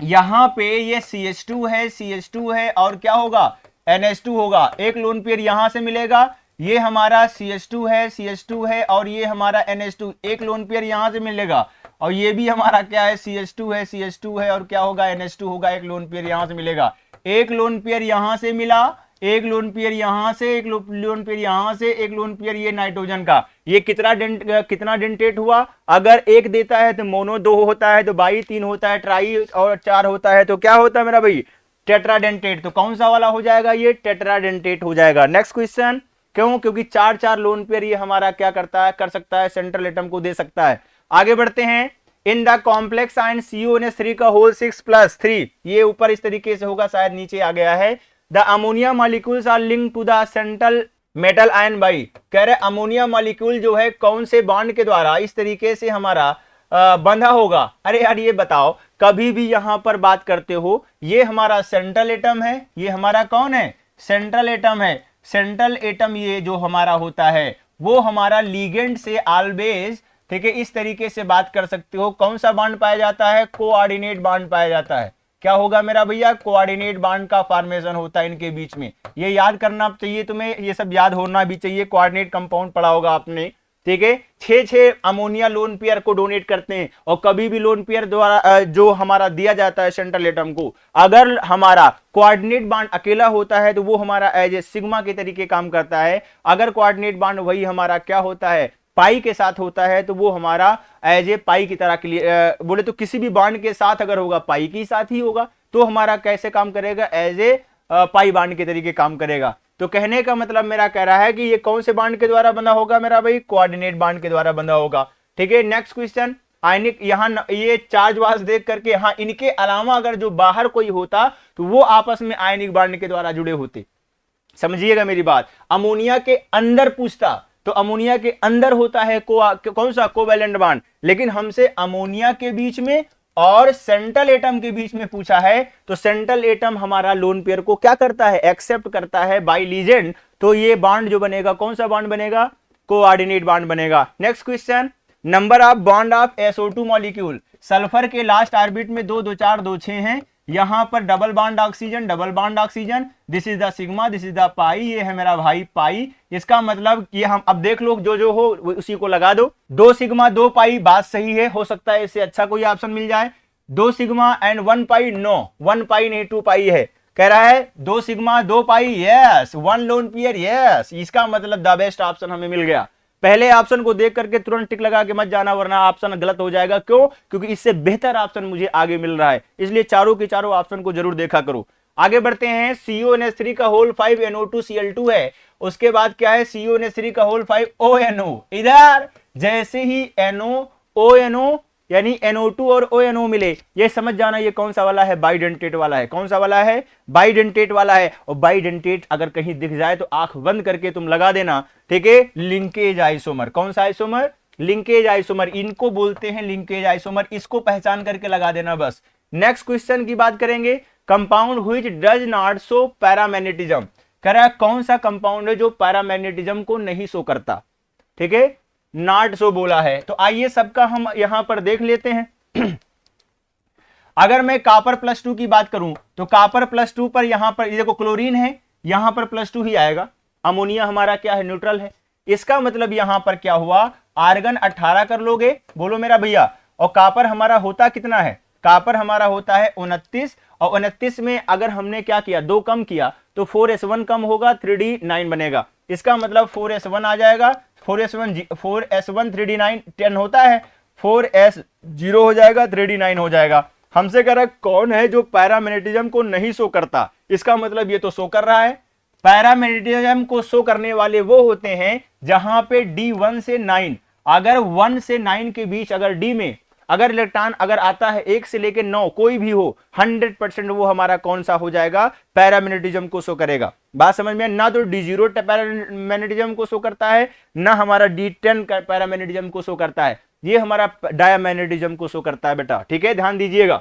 यहां पे ये CH2 है, CH2 है, और क्या होगा, NH2 होगा। एक लोन पेयर यहां से मिलेगा, ये हमारा CH2 है, CH2 है, और ये हमारा NH2, एक लोन पेयर यहां से मिलेगा, और ये भी हमारा क्या है, CH2 है, CH2 है, और क्या होगा, NH2 होगा। एक लोन पेयर यहां से मिलेगा, एक लोन पेयर यहां से मिला, एक लोन पेयर यहां से, एक लोन पेयर यहां से, एक लोन पेयर ये नाइट्रोजन का। ये कितना डेंटेट हुआ, अगर एक देता है तो मोनो 2 होता है, तो बाई 3 होता है, ट्राई और 4 होता है, तो क्या होता है मेरा भाई, टेट्राडेंटेट। तो कौन सा वाला हो जाएगा, ये टेट्राडेंटेट हो जाएगा। नेक्स्ट क्वेश्चन, क्यों, क्योंकि 4 लोन पेयर ये हमारा क्या करता है, कर सकता है, सेंट्रल एटम को दे सकता है। आगे बढ़ते हैं, in the complex ion CONH3 का होल 6+3, ये ऊपर इस तरीके से होगा, शायद नीचे आ गया है। The ammonia molecules are linked to the central metal ion by. कह रहे अमोनिया मॉलिक्यूल जो है कौन से बॉन्ड के द्वारा इस तरीके से हमारा बंधा होगा। अरे यार ये बताओ, कभी भी यहां पर बात करते हो, ये हमारा सेंट्रल एटम है, ये हमारा कौन है, सेंट्रल एटम है। सेंट्रल एटम ये जो हमारा होता है वो हमारा लीगेंड से ऑलवेज, ठीक है, इस तरीके से बात कर सकते हो। कौन सा बॉन्ड पाया जाता है, कोऑर्डिनेट बॉन्ड पाया जाता है। क्या होगा मेरा भैया, कोऑर्डिनेट बॉन्ड का फॉर्मेशन होता है इनके बीच में। ये याद करना चाहिए तुम्हें, ये सब याद होना भी चाहिए। कोऑर्डिनेट कंपाउंड पढ़ा होगा आपने, ठीक है, 6 अमोनिया लोन पेयर को डोनेट करते हैं। और कभी भी लोन पेयर द्वारा जो हमारा दिया जाता है सेंट्रल एटम को, अगर हमारा कोऑर्डिनेट बांड अकेला होता है तो वो हमारा एज ए सिग्मा के तरीके काम करता है। अगर कोऑर्डिनेट बांड वही हमारा क्या होता है, पाई के साथ होता है, तो वो हमारा एज ए पाई की तरह के लिए बोले तो किसी भी बांड के साथ अगर होगा पाई के साथ ही होगा, तो हमारा कैसे काम करेगा, एज ए पाई बांड के तरीके काम करेगा। तो कहने का मतलब मेरा कह रहा है कि ये कौन से बांड के द्वारा बंधा होगा मेरा भाई, कोऑर्डिनेट बांड के द्वारा बंधा होगा। ठीक है, नेक्स्ट क्वेश्चन, आयनिक यहाँ ये चार्ज वार्ज देख करके, हाँ इनके अलावा अगर जो बाहर कोई होता तो वो आपस में आयनिक बांड के द्वारा जुड़े होते। समझिएगा मेरी बात। अमोनिया के अंदर पूछता तो अमोनिया के अंदर होता है कौन सा, कोवैलेंट बांड, लेकिन हमसे अमोनिया के बीच में और सेंट्रल एटम के बीच में पूछा है, तो सेंट्रल एटम हमारा लोन पेयर को क्या करता है, एक्सेप्ट करता है बाय लीजेंड। तो ये बांड जो बनेगा कौन सा बांड बनेगा, कोऑर्डिनेट बांड बनेगा। Next question, number of bond of SO2 molecule. Sulphur के लास्ट ऑर्बिट में 2 2 4 2 6 हैं। यहां पर double bond oxygen, double bond oxygen, this is the sigma, this is the pi, ये है मेरा भाई पाई। इसका मतलब ये हम अब देख लो, जो हो उसी को लगा दो। 2 सिग्मा 2 पाई, बात सही है, हो सकता है इससे अच्छा कोई ऑप्शन मिल जाए। 2 सिग्मा एंड 1 पाई, नो 1 पाई नहीं 2 पाई है। कह रहा है 2 सिग्मा 2 पाई, यस 1 लोन पेयर, यस। इसका मतलब द बेस्ट ऑप्शन हमें मिल गया। पहले ऑप्शन को देख करके तुरंत टिक लगा के मत जाना, वरना ऑप्शन गलत हो जाएगा। क्यों, क्योंकि इससे बेहतर ऑप्शन मुझे आगे मिल रहा है, इसलिए चारों के चारों ऑप्शन को जरूर देखा करो। आगे बढ़ते हैं, CONH3 का होल 5 NO2Cl2 है। उसके बाद क्या है, CONH3 का होल 5 ONO। इधर जैसे ही NO यानी NO2 और ONO मिले, ये समझ जाना ये कौन सा वाला है, बाइडेंटेट वाला है। कौन सा वाला है, बाइडेंटेट वाला है। और बाइडेंटेट अगर कहीं दिख जाए तो आंख बंद करके तुम लगा देना, ठीक है। लिंकेज आइसोमर, कौन सा आइसोमर, लिंकेज आइसोमर, इनको बोलते हैं लिंकेज आइसोमर, इसको पहचान करके लगा देना बस। नेक्स्ट क्वेश्चन की बात करेंगे, compound which does not show paramagnetism. कह रहा है कौन सा कंपाउंड है जो पैरामैग्नेटिज्म को नहीं शो करता, ठीक है, नॉट शो बोला है। तो आइए सबका हम यहां पर देख लेते हैं। अगर मैं कॉपर +2 की बात करूं तो कॉपर +2 पर यहां पर देखो क्लोरीन है, यहां पर +2 ही आएगा। अमोनिया हमारा क्या है, न्यूट्रल है। इसका मतलब यहां पर क्या हुआ, आर्गन 18 कर लोगे, बोलो मेरा भैया। और कॉपर हमारा होता कितना है, कॉपर हमारा होता है 29, और 29 में अगर हमने क्या किया, 2 कम किया तो 4s1 कम होगा, 3d9 बनेगा। इसका मतलब 4s1 आ जाएगा, 4s1 3d9 10 होता है, 4s0 हो जाएगा, 3d9 हो जाएगा। हमसे कह रहा है कौन है जो पैरामैग्नेटिज्म को नहीं शो करता। इसका मतलब ये तो शो कर रहा है। पैरामैग्नेटिज्म को शो करने वाले वो होते हैं जहां पे D1 से 9, अगर 1 से 9 के बीच अगर D में अगर इलेक्ट्रॉन अगर आता है 1 से लेकर 9 कोई भी हो, 100% वो हमारा कौन सा हो जाएगा, पैरामैग्नेटिज्म को शो करेगा। बात समझ में, ना तो D0 पैरामैग्नेटिज्म को शो करता है, ना हमारा D10 पैरामैग्नेटिज्म को शो करता है, ये हमारा डायमैग्नेटिज्म को शो करता है बेटा, ठीक है, ध्यान दीजिएगा।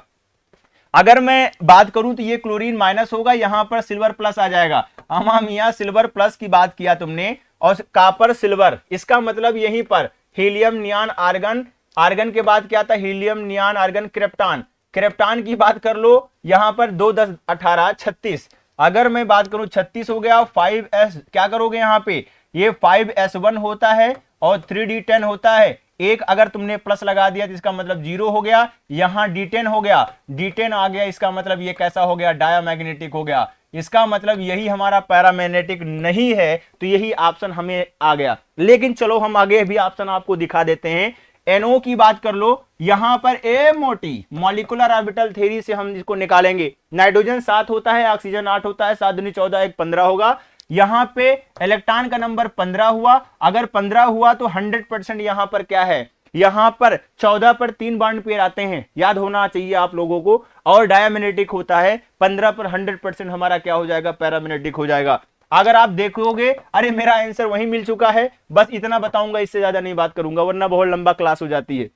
अगर मैं बात करूं तो ये क्लोरीन माइनस होगा, यहां पर सिल्वर प्लस आ जाएगा। आमा मियां सिल्वर प्लस की बात किया तुमने, और कॉपर सिल्वर, इसका मतलब यहीं पर हीलियम नियान आर्गन, आर्गन के बाद क्या था, हीलियम नियान आर्गन क्रिप्टॉन, क्रिप्टॉन की बात कर लो, यहां पर 2 10 18 36। अगर मैं बात करूं 36 हो गया, 5s क्या करोगे यहां पे, ये 5s1 होता है और 3d10 होता है। एक अगर तुमने प्लस लगा दिया तो इसका मतलब 0 हो गया, यहां D10 हो गया, D10 आ गया, इसका मतलब ये कैसा हो गया, डायमैग्नेटिक हो गया। इसका मतलब यही हमारा पैरामैग्नेटिक नहीं है, तो यही ऑप्शन हमें आ गया। लेकिन चलो हम आगे भी ऑप्शन आपको दिखा देते हैं। NO की बात कर लो, यहां पर MOT मॉलिक्यूलर ऑर्बिटल थ्योरी से हम इसको निकालेंगे। नाइट्रोजन 7 होता है, ऑक्सीजन 8 होता है, 7 दूनी 14 1 15 होगा। यहां पे इलेक्ट्रॉन का नंबर 15 हुआ, अगर 15 हुआ तो 100% यहां पर क्या है, यहां पर 14 पर 3 बॉन्ड पेयर आते हैं, याद होना चाहिए आप लोगों को। और डायमैग्नेटिक होता है 15 पर 100% हमारा क्या हो जाएगा, पैरामैग्नेटिक हो जाएगा। अगर आप देखोगे, अरे मेरा आंसर वही मिल चुका है, बस इतना बताऊंगा, इससे ज्यादा नहीं बात करूंगा, वरना बहुत लंबा क्लास हो जाती है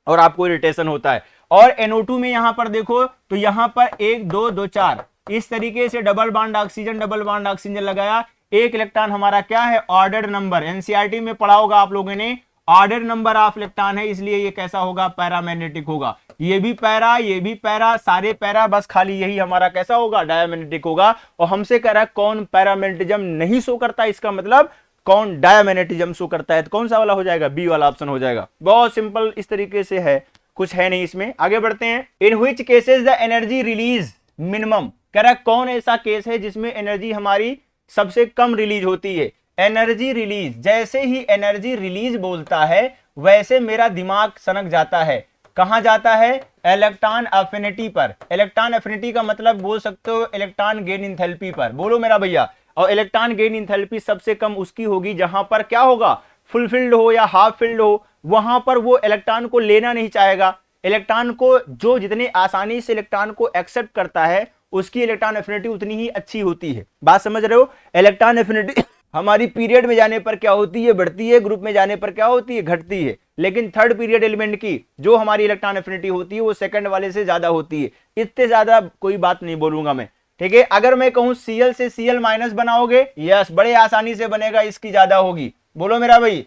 और आपको इरिटेशन होता है। और NO2 में यहां पर देखो तो यहां पर 1 2 2 4 इस तरीके से डबल बॉन्ड ऑक्सीजन लगाया। एक इलेक्ट्रॉन हमारा क्या है, ऑर्डर नंबर, एनसीईआरटी में पढ़ा होगा आप लोगों ने, ऑर्डर नंबर ऑफ इलेक्ट्रॉन है, इसलिए ये कैसा होगा, पैरामैग्नेटिक होगा। ये भी पैरा, सारे पैरा, बस खाली यही हमारा कैसा होगा, डायमैग्नेटिक होगा। और हमसे कह रहा है कौन पैरामैग्नेटिज्म नहीं शो करता, इसका मतलब कौन डायमैग्नेटिज्म शो करता है, तो कौन सा वाला हो जाएगा, बी वाला ऑप्शन हो जाएगा। बहुत सिंपल इस तरीके से है, कुछ है नहीं इसमें। आगे बढ़ते हैं। In which cases the energy release minimum, कह रहा है कौन ऐसा केस है जिसमें एनर्जी हमारी सबसे कम रिलीज होती है। एनर्जी रिलीज, जैसे ही एनर्जी रिलीज बोलता है वैसे मेरा दिमाग सनक जाता है। कहां जाता है, इलेक्ट्रॉन एफिनिटी पर। इलेक्ट्रॉन एफिनिटी का मतलब बोल सकते हो इलेक्ट्रॉन गेन इंथैल्पी पर, बोलो मेरा भैया। और इलेक्ट्रॉन गेन इंथैल्पी सबसे कम उसकी होगी जहां पर क्या होगा, फुलफिल्ड हो या हाफ फिल्ड हो, वहां पर वो इलेक्ट्रॉन को लेना नहीं चाहेगा। इलेक्ट्रॉन को जो जितनी आसानी से इलेक्ट्रॉन को एक्सेप्ट करता है उसकी इलेक्ट्रॉन एफिनिटी उतनी ही अच्छी होती है। बात समझ रहे हो। इलेक्ट्रॉन एफिनिटी हमारी पीरियड में जाने पर क्या होती है, बढ़ती है, ग्रुप में जाने पर क्या होती है, घटती है। लेकिन थर्ड पीरियड एलिमेंट की जो हमारी इलेक्ट्रॉन एफिनिटी होती है वो सेकंड वाले से ज्यादा होती है। इतने ज्यादा कोई बात नहीं बोलूंगा मैं, ठीक है। अगर मैं कहूं Cl से Cl माइनस बनाओगे, यस बड़े आसानी से बनेगा, इसकी ज्यादा होगी, बोलो मेरा भाई।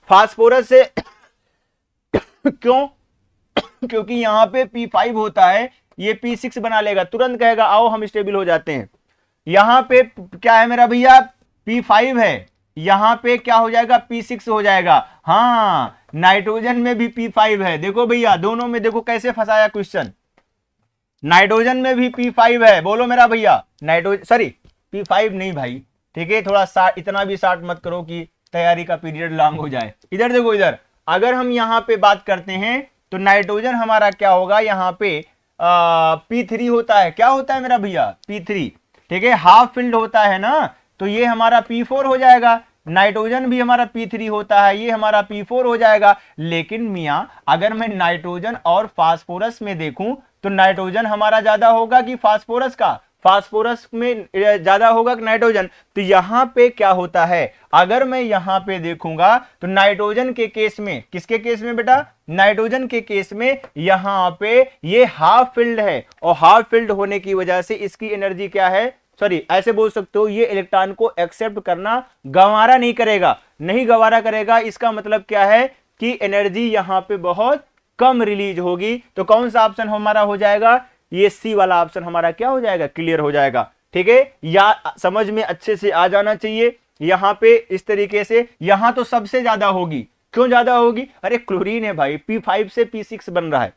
फास्फोरस से क्यों, क्योंकि यहां पे P5 होता है, ये P6 बना लेगा, तुरंत कहेगा आओ हम स्टेबल हो जाते हैं। यहां पे क्या है मेरा भैया, P5 है, यहां पे क्या हो जाएगा, P6 हो जाएगा। हाँ, नाइट्रोजन में भी P5 है, देखो भैया दोनों में देखो कैसे फंसाया क्वेश्चन। नाइट्रोजन में भी P5 है, बोलो मेरा भैया। नाइट्रोजन सॉरी P5 नहीं भाई, ठीक है, थोड़ा इतना भी शार्ट मत करो कि तैयारी का पीरियड लॉन्ग हो जाए। इधर देखो, इधर अगर हम यहां पे बात करते हैं तो नाइट्रोजन हमारा क्या होगा, यहां पे P3 होता है। क्या होता है मेरा भैया, P3, ठीक है, हाफ फिल्ड होता है ना, तो ये हमारा P4 हो जाएगा। नाइट्रोजन भी हमारा P3 होता है, ये हमारा P4 हो जाएगा। लेकिन मियां अगर मैं नाइट्रोजन और फास्फोरस में देखूं तो नाइट्रोजन हमारा ज्यादा होगा कि फास्फोरस का, फास्फोरस में ज्यादा होगा कि नाइट्रोजन। तो यहां पे क्या होता है, अगर मैं यहां पे देखूंगा तो नाइट्रोजन के केस में, किसके केस में बेटा, नाइट्रोजन के केस में यहां पे ये हाफ फिल्ड है, और हाफ फिल्ड होने की वजह से इसकी एनर्जी क्या है, सॉरी ऐसे बोल सकते हो, ये इलेक्ट्रॉन को एक्सेप्ट करना गवारा नहीं करेगा, नहीं गवारा करेगा। इसका मतलब क्या है कि एनर्जी यहां पे बहुत कम रिलीज होगी। तो कौन सा ऑप्शन हमारा हो जाएगा, ये सी वाला ऑप्शन हमारा क्या हो जाएगा, क्लियर हो जाएगा, ठीक है। या समझ में अच्छे से आ जाना चाहिए। यहां पे इस तरीके से, यहां तो सबसे ज्यादा होगी, क्यों ज्यादा होगी, अरे क्लोरीन है भाई, P5 से P6 बन रहा है।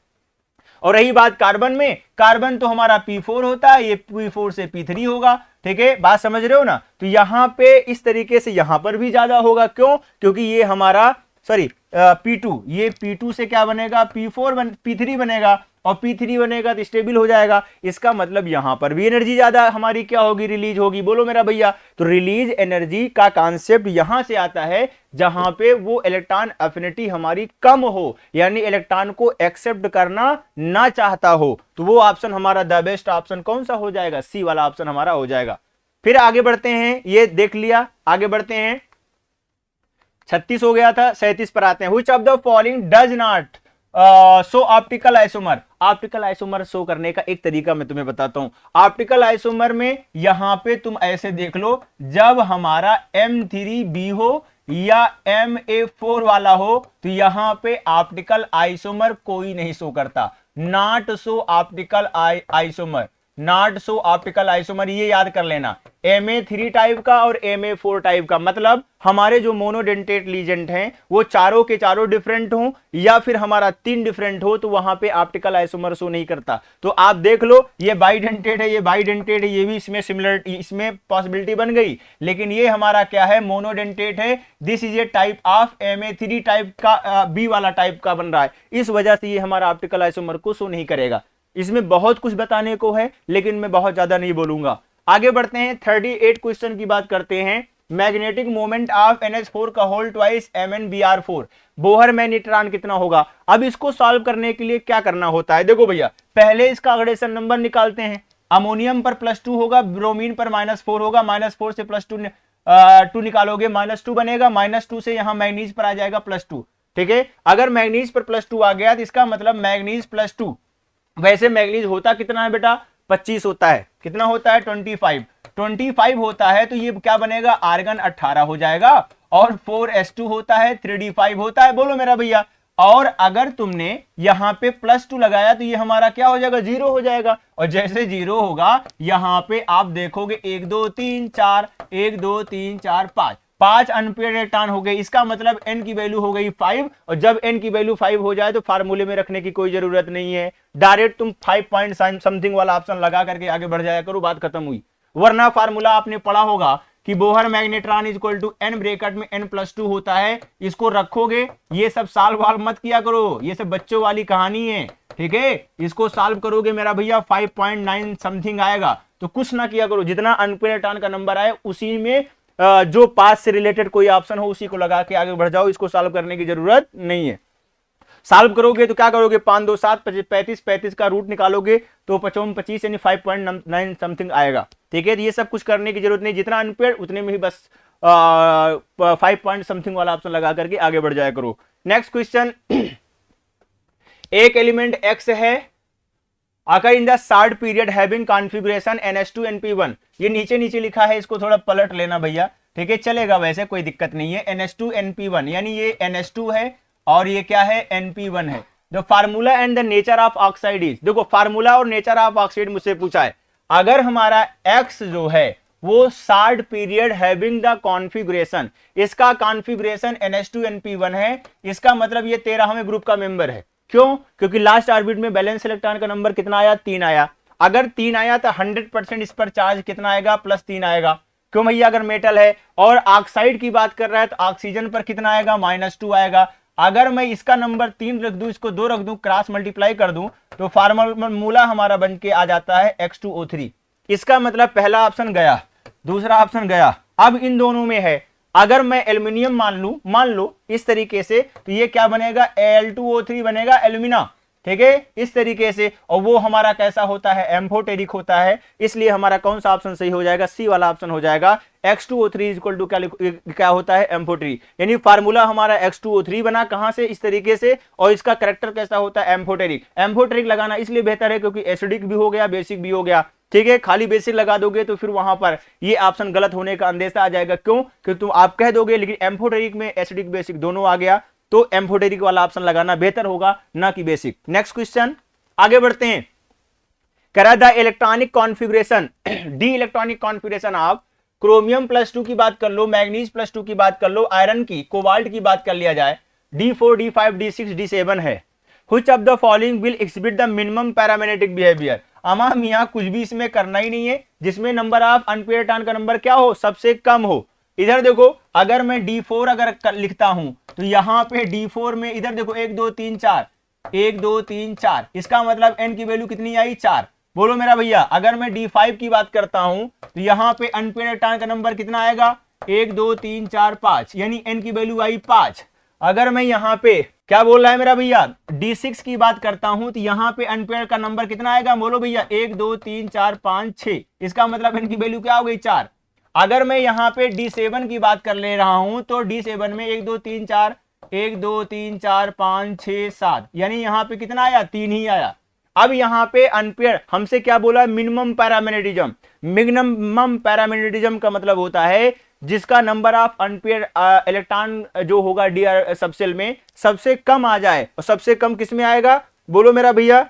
और रही बात कार्बन में, कार्बन तो हमारा P4 होता है, ये P4 से P3 होगा, ठीक है, बात समझ रहे हो ना। तो यहां पे इस तरीके से यहां पर भी ज्यादा होगा, क्यों, क्योंकि ये हमारा सॉरी P2, ये P2 से क्या बनेगा, P3 बनेगा, और P3 बनेगा तो स्टेबल हो जाएगा। इसका मतलब यहां पर भी एनर्जी ज्यादा हमारी क्या होगी, रिलीज होगी, बोलो मेरा भैया। तो रिलीज एनर्जी का कॉन्सेप्ट यहां से आता है जहां पे वो इलेक्ट्रॉन एफिनिटी हमारी कम हो, यानी इलेक्ट्रॉन को एक्सेप्ट करना ना चाहता हो, तो वो ऑप्शन हमारा द बेस्ट ऑप्शन कौन सा हो जाएगा, सी वाला ऑप्शन हमारा हो जाएगा। फिर आगे बढ़ते हैं, ये देख लिया, आगे बढ़ते हैं। 36 हो गया था, 37 पर आते हैं। Which of the following does not so optical isomer. Optical isomer show करने का एक तरीका मैं तुम्हें बताता हूं। ऑप्टिकल आइसोमर में यहां पे तुम ऐसे देख लो, जब हमारा M3B हो या Ma4 वाला हो तो यहां पे ऑप्टिकल आइसोमर कोई नहीं शो करता, not so optical isomer, not so optical isomer, ये याद कर लेना। Ma3 टाइप का और Ma4 टाइप का, मतलब हमारे जो मोनोडेंटेट लीजेंट हैं वो चारों के चारों डिफरेंट हो या फिर हमारा 3 डिफरेंट हो, तो वहां पे ऑप्टिकल आइसोमर शो नहीं करता। तो आप देख लो, ये बाइडेंटेट है, ये बाइडेंटेट है, ये भी इसमें सिमिलर, इसमें पॉसिबिलिटी बन गई। लेकिन ये हमारा क्या है, मोनोडेंटेट है। This is a type of Ma3 type का, बी वाला टाइप का बन रहा है, इस वजह से ये हमारा ऑप्टिकल आइसोमर को शो नहीं करेगा। इसमें बहुत कुछ बताने को है लेकिन मैं बहुत ज्यादा नहीं बोलूंगा। आगे बढ़ते हैं, 38 क्वेश्चन की बात करते हैं। मैग्नेटिक मोमेंट ऑफ NH4 का होल ट्वाइस MnBr4, बोहर में न्यूट्रॉन कितना होगा। अब इसको सॉल्व करने के लिए क्या करना होता है, देखो भैया, पहले इसका अग्रेसन नंबर निकालते हैं। अमोनियम पर +2 होगा, ब्रोमीन पर -4 होगा, -4 से +2 निकालोगे -2 बनेगा, -2 से यहां मैग्नीज पर आ जाएगा +2, ठीक है। अगर मैग्नीज पर +2 आ गया तो इसका मतलब मैग्नीज +2, वैसे मैग्नीज होता कितना है बेटा, 25 होता है, कितना होता है, 25 होता है, तो ये क्या बनेगा, आर्गन 18 हो जाएगा। और 4s2 होता है, 3d5 होता है, बोलो मेरा भैया। और अगर तुमने यहां पे +2 लगाया तो ये हमारा क्या हो जाएगा, 0 हो जाएगा। और जैसे 0 होगा यहां पे आप देखोगे 1 2 3 4, 1 2 3 4 5 अनपेड इलेक्ट्रॉन हो गए। इसका मतलब n की वैल्यू हो गई 5, और जब n की वैल्यू 5 हो जाए तो फार्मूले में रखने की कोई जरूरत नहीं है, डायरेक्ट तुम 5 पॉइंट समथिंग वाला ऑप्शन लगा करके आगे बढ़ जाया करो, बात खत्म हुई। वरना फार्मूला आपने पढ़ा होगा कि Bohr magnetron is equal to n bracket में n+2 होता है, इसको रखोगे। ये सब सॉल्व वाल्व मत किया करो, ये सब बच्चों वाली कहानी है, ठीक है। इसको सॉल्व करोगे मेरा भैया 5.9 समथिंग आएगा, तो कुछ ना किया करो, जितना अनपेड इलेक्ट्रॉन का नंबर आए उसी में जो पास से रिलेटेड कोई ऑप्शन हो उसी को लगा के आगे बढ़ जाओ, इसको सॉल्व करने की जरूरत नहीं है। सॉल्व करोगे तो क्या करोगे, 5 2 7 35, 35 का रूट निकालोगे तो 55 25 यानी 5.9 समथिंग आएगा, ठीक है। ये सब कुछ करने की जरूरत नहीं, जितना अनपेड उतने में ही बस 5 पॉइंट समथिंग वाला ऑप्शन लगा करके आगे बढ़ जाया करो। नेक्स्ट क्वेश्चन, एक एलिमेंट x है अगर in the short period having configuration ns2 np1, ये नीचे नीचे लिखा है, इसको थोड़ा पलट लेना भैया, ठीक है, चलेगा, वैसे कोई दिक्कत नहीं है। ns2 np1 यानी ये ns2 है और ये क्या है, np1 है। The formula and the nature of oxide is, देखो फार्मूला और नेचर ऑफ ऑक्साइड मुझसे पूछा है। अगर हमारा x जो है वो short period having the configuration, इसका कॉन्फ़िगरेशन ns2 np1 है, इसका मतलब ये 13वें ग्रुप का मेंबर है। क्यों, क्योंकि लास्ट ऑर्बिट में बैलेंस इलेक्ट्रॉन का नंबर कितना आया, 3 आया। अगर 3 आया तो 100% इस पर चार्ज कितना आएगा, +3 आएगा। क्यों भैया, अगर मेटल है। और ऑक्साइड की बात कर रहा है तो ऑक्सीजन पर कितना आएगा, -2 आएगा। अगर मैं इसका नंबर 3 रख दूं, इसको 2 रख दूं, क्रॉस मल्टीप्लाई कर दूं तो फार्मूला हमारा बन के आ जाता है X2O3। इसका मतलब पहला ऑप्शन गया, दूसरा ऑप्शन गया। अब इन दोनों में है, अगर मैं एल्यूमिनियम मान लो इस तरीके से, तो ये क्या बनेगा, Al2O3 बनेगा, एल्यूमिना, ठीक है, इस तरीके से। और वो हमारा कैसा होता है, एम्फोटेरिक होता है, इसलिए हमारा कौन सा ऑप्शन सही हो जाएगा, सी वाला ऑप्शन हो जाएगा। X2O3 इक्वल टू क्या होता है, एम्फोटेरिक, यानी फार्मूला हमारा X2O3 बना, कहां से, इस तरीके से, और इसका कैरेक्टर कैसा होता है, एम्फोटेरिक। एम्फोटेरिक लगाना इसलिए बेहतर है क्योंकि एसिडिक भी हो गया, बेसिक भी हो गया, ठीक है। खाली बेसिक लगा दोगे तो फिर वहां पर ये ऑप्शन गलत होने का अंदेशा आ जाएगा। क्यों, क्योंकि तुम आप कह दोगे लेकिन एम्फोटेरिक में एसिडिक बेसिक दोनों आ गया, तो एम्फोटेरिक वाला ऑप्शन लगाना बेहतर होगा, ना कि बेसिक। नेक्स्ट क्वेश्चन, आगे बढ़ते हैं। कह रहा the electronic configuration, D electronic configuration of chromium +2 की बात कर लो, मैग्नीज +2 की बात कर लो, आयरन की, कोबाल्ट की बात कर लिया जाए, D4 D5 D6 D7 है। Which of the following will exhibit the minimum paramagnetic behavior? अमा मियाँ कुछ भी इसमें करना ही नहीं है, जिसमें नंबर ऑफ अनपेड इलेक्ट्रॉन का नंबर क्या हो, सबसे कम हो। इधर देखो, अगर मैं D4 अगर लिखता हूं तो यहां पे D4 में इधर देखो 1 2 3 4, 1 2 3 4, इसका मतलब n की वैल्यू कितनी आई, 4। बोलो मेरा भैया, अगर मैं D5 की बात करता हूं तो यहां पे अनपेड इलेक्ट्रॉन का नंबर कितना आएगा, 1 2 3 4 5, यानी n की वैल्यू आई 5। अगर मैं यहां पे क्या बोल रहा है मेरा भैया, D6 की बात करता हूं तो यहां पे अनपेड का नंबर कितना आएगा, बोलो भैया, 1 2 3 4 5 6, इसका मतलब n की वैल्यू क्या हो गई, 4। अगर मैं यहां पे D7 की बात कर ले रहा हूं तो D7 में 1 2 3 4, 1 2 3 4 5 6 7, यानी यहां पे कितना आया, 3 ही आया। अब यहां पे अनपेड हमसे क्या बोला, मिनिमम पैरामैग्नेटिज्म। मिनिमम पैरामैग्नेटिज्म का मतलब होता है जिसका नंबर ऑफ अनपेड इलेक्ट्रॉन जो होगा डी सबसेल में सबसे कम आ जाए। और सबसे कम किस में आएगा, बोलो मेरा भैया,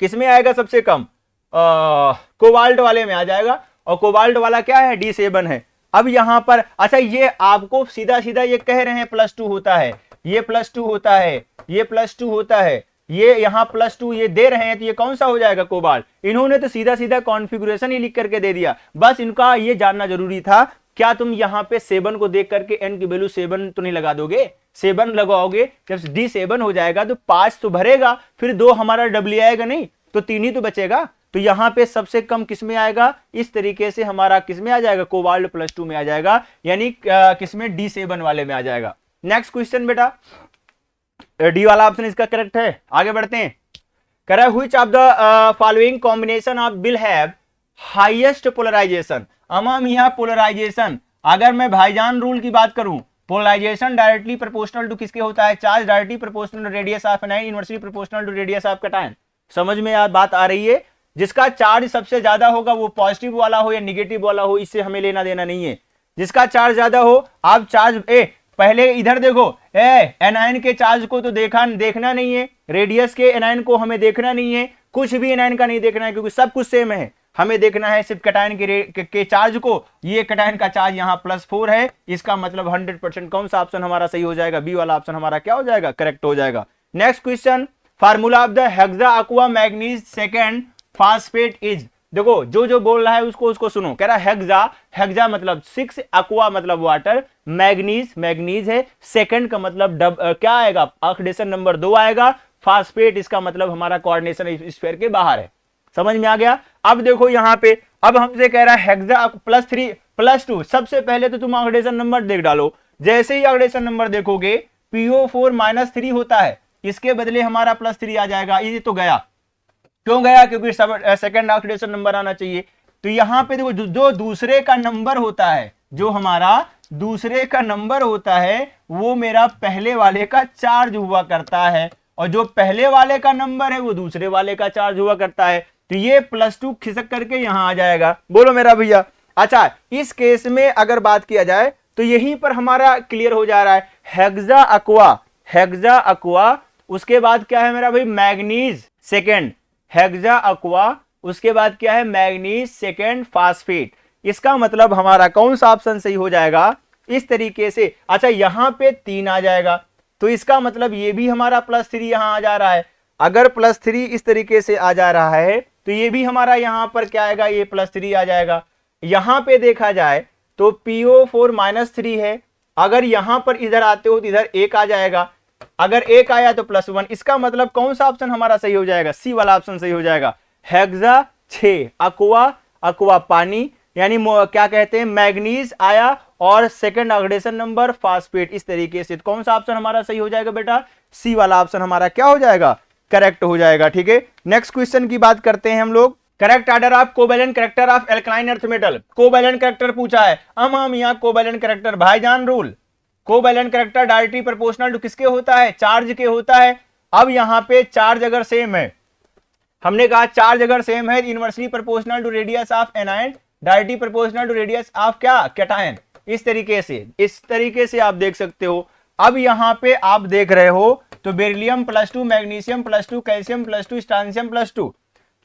किस में आएगा सबसे कम, कोबाल्ट वाले में आ जाएगा। और कोबाल्ट वाला क्या है, D7 है। अब यहां पर अच्छा, ये आपको सीधा सीधा ये कह रहे हैं +2 होता है, ये +2 होता है, ये +2 होता है, ये यहां +2 ये दे रहे हैं, तो ये कौन सा हो जाएगा, कोबाल्ट। इन्होंने तो सीधा सीधा कॉन्फ़िगरेशन ही लिख करके दे दिया, बस इनका ये जानना जरूरी था। क्या तुम यहां पे 7 को देख करके n की वैल्यू 7 तो नहीं लगा दोगे, 7 लगाओगे, जब D7 हो जाएगा तो 5 तो भरेगा, फिर 2 हमारा W आएगा नहीं, तो 3 ही तो बचेगा। तो यहां पे सबसे कम किसमें आएगा, इस तरीके से हमारा किसमें आ जाएगा, कोबाल्ट +2 में आ जाएगा, यानी किसमें, D7 वाले में आ जाएगा। नेक्स्ट क्वेश्चन बेटा, डी वाला ऑप्शन इसका करेक्ट है। आगे बढ़ते हैं। कह रहा है which of the following combination of will have highest polarisation. अमाम यहां पोलराइजेशन, अगर मैं भाईजान रूल की बात करूं, पोलराइजेशन डायरेक्टली प्रोपोर्शनल टू किसके होता है, charge directly proportional to radius of anion, inversely proportional to radius of cation. समझ में यार बात आ रही है। जिसका चार्ज सबसे ज्यादा होगा वो पॉजिटिव वाला हो या निगेटिव वाला हो, इससे हमें लेना देना नहीं है। जिसका चार्ज ज्यादा हो, आप चार्ज पहले इधर देखो, एनायन के चार्ज को तो देखना नहीं है, रेडियस के एनायन को हमें देखना नहीं है, कुछ भी एनायन का नहीं देखना है क्योंकि सब कुछ सेम है। हमें देखना है सिर्फ कैटायन के चार्ज को। ये कैटायन का चार्ज यहाँ +4 है, इसका मतलब 100% कौन सा ऑप्शन हमारा सही हो जाएगा? बी वाला ऑप्शन हमारा क्या हो जाएगा? करेक्ट हो जाएगा। Next question, formula of the hexa aqua manganese second phosphate is. देखो जो बोल रहा है उसको सुनो। कह रहा है हेक्सा मतलब 6, aqua मतलब वाटर, मैग्नीज है, सेकंड का मतलब क्या आएगा? ऑक्सीडेशन नंबर 2 आएगा, फास्फेट इसका मतलब हमारा कोऑर्डिनेशन स्फीयर के बाहर है। समझ में आ गया? अब देखो यहाँ पे, अब हमसे कह रहा है हेक्सा +3 +2। सबसे पहले तो तुम ऑक्सीडेशन नंबर देख डालो। जैसे ही ऑक्सीडेशन नंबर देखोगे PO4 -3 होता है, इसके बदले हमारा +3 आ जाएगा। ये तो गया, क्यों गया? क्योंकि सेकंड ऑक्सीडेशन नंबर आना चाहिए। तो यहाँ पे देखो जो दूसरे का नंबर होता है, जो हमारा दूसरे का नंबर होता है वो मेरा पहले वाले का चार्ज हुआ करता है, और जो पहले वाले का नंबर है वो दूसरे वाले का चार्ज हुआ करता है। तो ये +2 खिसक करके यहां आ जाएगा। बोलो मेरा भैया। अच्छा, इस केस में अगर बात किया जाए तो यहीं पर हमारा क्लियर हो जा रहा है। हेक्सा aqua, उसके बाद क्या है मेरा भाई? मैग्नीज सेकेंड, हेक्सा aqua, उसके बाद क्या है? Manganese second phosphate. इसका मतलब हमारा कौन सा ऑप्शन सही हो जाएगा? इस तरीके से। अच्छा, यहां पे 3 आ जाएगा, तो इसका मतलब ये भी हमारा +3 यहां आ जा रहा है। अगर +3 इस तरीके से आ जा रहा है तो ये भी हमारा यहां पर क्या आएगा? ये +3 आ जाएगा। यहां पे देखा जाए तो PO4 -3 है, अगर यहां पर इधर आते हो तो इधर 1 आ जाएगा, अगर 1 आया तो +1। इसका मतलब कौन सा ऑप्शन हमारा सही हो जाएगा? सी वाला ऑप्शन सही हो जाएगा। हेक्सा 6, aqua पानी, यानी क्या कहते हैं? मैग्नीज आया, और सेकंड ऑक्सीडेशन नंबर फास्फेट। इस तरीके से कौन सा ऑप्शन हमारा सही हो जाएगा बेटा? सी वाला ऑप्शन हमारा क्या हो जाएगा? करेक्ट हो जाएगा। ठीक है, नेक्स्ट क्वेश्चन की बात करते हैं हम लोग। Correct order of covalent character of alkaline earth metal. Covalent character पूछा है। यहाँ कोवेलेंट कैरेक्टर भाईजान rule. Covalent character directly proportional to किसके होता है? चार्ज के होता है। अब यहाँ पे चार्ज अगर सेम है, हमने कहा चार्ज अगर सेम है, inversely proportional to radius of anion, directly proportional to radius of क्या? कैटायन। इस तरीके से आप देख सकते हो। अब यहाँ पे आप देख रहे हो तो बेरिलियम +2, मैग्नीशियम +2, कैल्शियम +2, स्ट्रांसियम +2।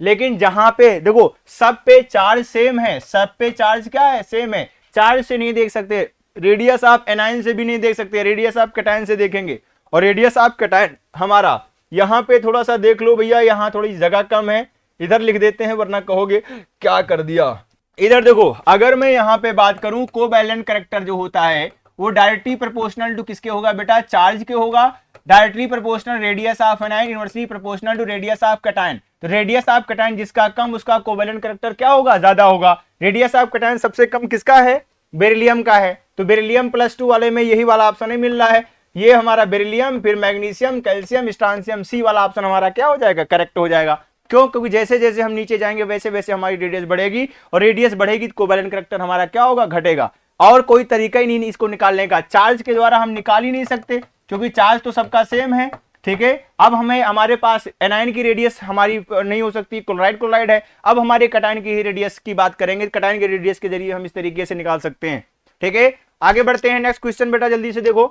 लेकिन जहां पे देखो सब पे चार्ज सेम है, सब पे चार्ज क्या है? सेम है। चार्ज से नहीं देख सकते, रेडियस ऑफ एनायन से भी नहीं देख सकते, रेडियस ऑफ कैटायन से देखेंगे। और रेडियस ऑफ कैटायन हमारा यहाँ पे थोड़ा सा देख लो भैया, यहाँ थोड़ी जगह कम है, इधर लिख देते हैं वरना कहोगे क्या कर दिया। इधर देखो, अगर मैं यहाँ पे बात करूं, कोवैलेंट कैरेक्टर जो होता है वो डायरेक्टली प्रोपोर्शनल टू किसके होगा बेटा? चार्ज के होगा। Directly proportional radius of anion, inversely proportional to radius of cation. तो रेडियस ऑफ कैटायन जिसका कम उसका कोवैलेंट कैरेक्टर क्या होगा? ज्यादा होगा। रेडियस ऑफ कैटायन सबसे कम किसका है? बेरिलियम का है। तो बेरिलियम +2 वाले में यही वाला ऑप्शन ही मिल रहा है। ये हमारा बेरिलियम, फिर मैग्नीशियम, कैल्शियम, स्ट्रांसियम, सी वाला ऑप्शन हमारा क्या हो जाएगा? करेक्ट हो जाएगा। क्यों? क्योंकि जैसे जैसे हम नीचे जाएंगे वैसे वैसे हमारी रेडियस बढ़ेगी, और रेडियस बढ़ेगी तो कोवैलेंट कैरेक्टर हमारा क्या होगा? घटेगा। और कोई तरीका ही नहीं इसको निकालने का, चार्ज के द्वारा हम निकाल ही नहीं सकते क्योंकि चार्ज तो सबका सेम है। ठीक है, अब हमें हमारे पास एनायन की रेडियस हमारी नहीं हो सकती, क्लोराइड है। अब हमारे कैटायन की रेडियस की बात करेंगे, कैटायन की रेडियस के जरिए हम इस तरीके से निकाल सकते हैं। ठीक है, आगे बढ़ते हैं। नेक्स्ट क्वेश्चन बेटा जल्दी से देखो।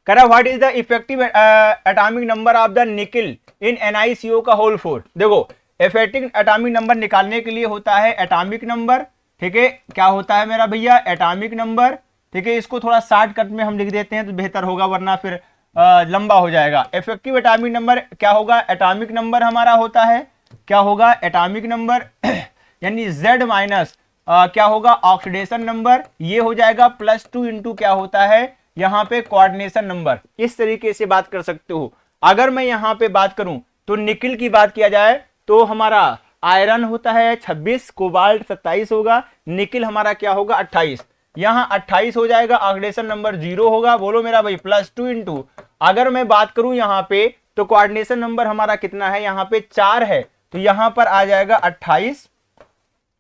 कह रहा what is the effective atomic number of the निकल इन NiCO का होल 4। देखो, इफेक्टिव एटॉमिक नंबर निकालने के लिए होता है एटॉमिक नंबर। ठीक है, क्या होता है मेरा भैया? Atomic number. ठीक है, इसको थोड़ा शॉर्टकट में हम लिख देते हैं तो बेहतर होगा, वरना फिर लंबा हो जाएगा। इफेक्टिव एटॉमिक नंबर क्या होगा? एटॉमिक नंबर हमारा होता है, क्या होगा? एटॉमिक नंबर यानी Z माइनस क्या होगा? Oxidation number. ये हो जाएगा +2 इंटू क्या होता है यहाँ पे? Coordination number. इस तरीके से बात कर सकते हो। अगर मैं यहाँ पे बात करूं तो निकल की बात किया जाए तो हमारा आयरन होता है 26, कोबाल्ट 27 होगा, निकल हमारा क्या होगा? 28। यहाँ 28 हो जाएगा, ऑक्सीडेशन नंबर 0 होगा। बोलो मेरा भाई, +2 इंटू, अगर मैं बात करूं यहाँ पे तो कोऑर्डिनेशन नंबर हमारा कितना है? यहाँ पे 4 है, तो यहाँ पर आ जाएगा 28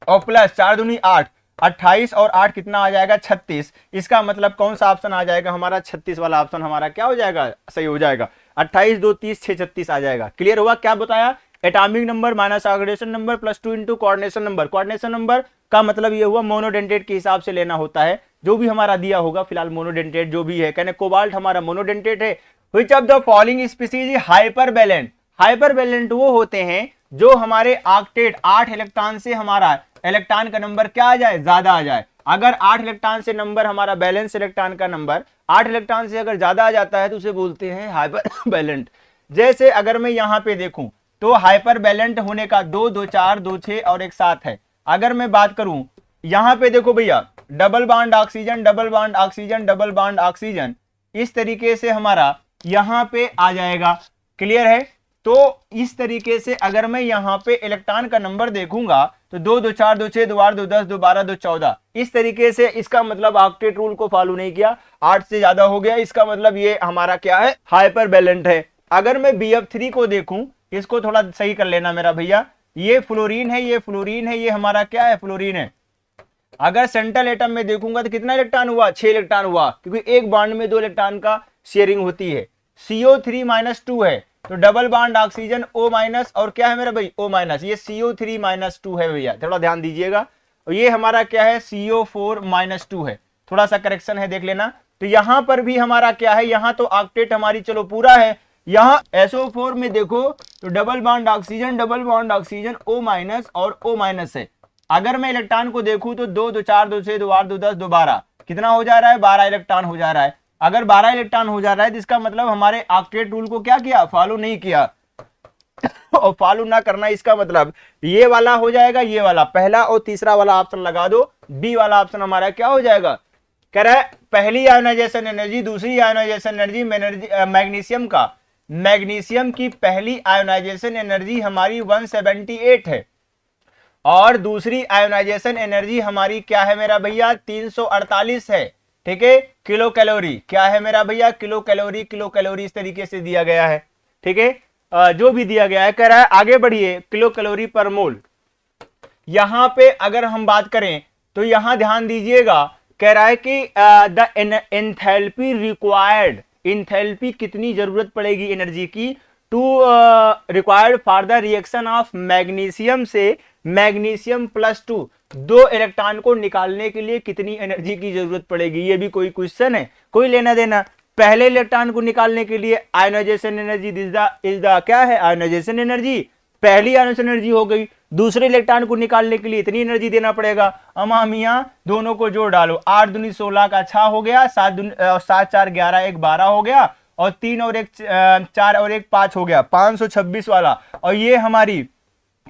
और प्लस 4 दूनी 8, 28 और 8 कितना आ जाएगा? 36। इसका मतलब कौन सा ऑप्शन आ जाएगा हमारा? 36 वाला ऑप्शन हमारा क्या हो जाएगा? सही हो जाएगा। 28 2 30 6 36 आ जाएगा। क्लियर हुआ? क्या बताया? Atomic number minus oxidation number +2 into coordination number. Coordination number का मतलब ये हुआ मोनोडेंटेट के हिसाब से लेना होता है, जो भी हमारा दिया होगा, फिलहाल मोनोडेंटेट जो भी है, कहने कोबाल्ट हमारा मोनोडेंटेट है। Which of the following species is hypervalent? Hypervalent वो होते हैं जो हमारे ऑक्टेट 8 इलेक्ट्रॉन से हमारा इलेक्ट्रॉन का नंबर क्या आ जाए, ज्यादा आ जाए। अगर 8 इलेक्ट्रॉन से नंबर हमारा बैलेंस इलेक्ट्रॉन का नंबर 8 इलेक्ट्रॉन से अगर ज्यादा आ जाता है तो उसे बोलते हैं हाइपरवैलेंट। जैसे अगर मैं यहां पे देखूं तो हाइपरवैलेंट होने का 2, 2, 4, 2, 6 और 1, 7 है। अगर मैं बात करूं यहां पे देखो भैया, double bond oxygen, double bond oxygen, double bond oxygen, इस तरीके से हमारा यहां पे आ जाएगा। क्लियर है? तो इस तरीके से अगर मैं यहां पे इलेक्ट्रॉन का नंबर देखूंगा तो 2, 2, 4, 2, 6, 2, 8, 2, 10, 2, 12, 2, 14, इस तरीके से। इसका मतलब ऑक्टेट रूल को फॉलो नहीं किया, 8 से ज्यादा हो गया, इसका मतलब ये हमारा क्या है, हाइपरवैलेंट है। अगर मैं BF3 को देखूं, इसको थोड़ा सही कर लेना मेरा भैया, ये फ्लोरीन है, ये फ्लोरीन है, ये हमारा क्या है, फ्लोरीन है। अगर सेंट्रल एटम में देखूंगा तो कितना इलेक्ट्रॉन हुआ, 6 इलेक्ट्रॉन हुआ, क्योंकि एक बॉन्ड में 2 इलेक्ट्रॉन का शेयरिंग होती है। CO3-2 है, तो डबल बॉन्ड ऑक्सीजन O- और क्या है मेरा भाई, O-, ये CO3-2 है भैया, थोड़ा ध्यान दीजिएगा। और ये हमारा क्या है, CO4-2 है, थोड़ा सा करेक्शन है, देख लेना। तो यहां पर भी हमारा क्या है, यहां तो ऑक्टेट हमारी चलो पूरा है, यहां SO4 में देखो तो double bond oxygen, double bond oxygen O- और O- है। अगर मैं इलेक्ट्रॉन को देखूं तो 2, 2, 4, 2, 6, 2, 8, 2, 10, 2, 12, कितना हो जा रहा है, 12 इलेक्ट्रॉन हो जा रहा है। अगर 12 इलेक्ट्रॉन हो जा रहा है तो इसका मतलब हमारे ऑक्टेट रूल को क्या किया, फॉलो नहीं किया। और फॉलो ना करना इसका मतलब ये वाला हो जाएगा, ये वाला पहला और तीसरा वाला ऑप्शन लगा दो, बी वाला ऑप्शन हमारा क्या हो जाएगा। कह रहा है पहली आयोनाइजेशन एनर्जी, दूसरी आयोनाइजेशन एनर्जी मैग्नीशियम का, मैग्नीशियम की पहली आयोनाइजेशन एनर्जी हमारी 178 है और दूसरी आयोनाइजेशन एनर्जी हमारी क्या है मेरा भैया, 348 है। ठीक है, किलो कैलोरी क्या है मेरा भैया, किलो कैलोरी, किलो कैलोरी इस तरीके से दिया गया है। ठीक है, जो भी दिया गया है, कह रहा है आगे बढ़िए, किलो कैलोरी पर मोल। यहां पे अगर हम बात करें तो यहां ध्यान दीजिएगा, कह रहा है कि द एंथैल्पी रिक्वायर्ड, एंथैल्पी कितनी जरूरत पड़ेगी एनर्जी की, to required for the reaction of magnesium से मैग्नीशियम +2, 2 इलेक्ट्रॉन को निकालने के लिए कितनी एनर्जी की जरूरत पड़ेगी। ये भी कोई क्वेश्चन है, कोई लेना देना। पहले इलेक्ट्रॉन को निकालने के लिए आयोनाइजेशन एनर्जी इज द क्या है, आयोनाइजेशन एनर्जी, पहली आयोनाइजेशन एनर्जी हो गई। दूसरे इलेक्ट्रॉन को निकालने के लिए इतनी एनर्जी देना पड़ेगा। अमा मियां दोनों को जोड़ डालो, 8 दूनी 16 का 6 हो गया, 7 4 11 1 12 हो गया, और 3 और 1 4 और 1 5 हो गया, 526 वाला। और ये हमारी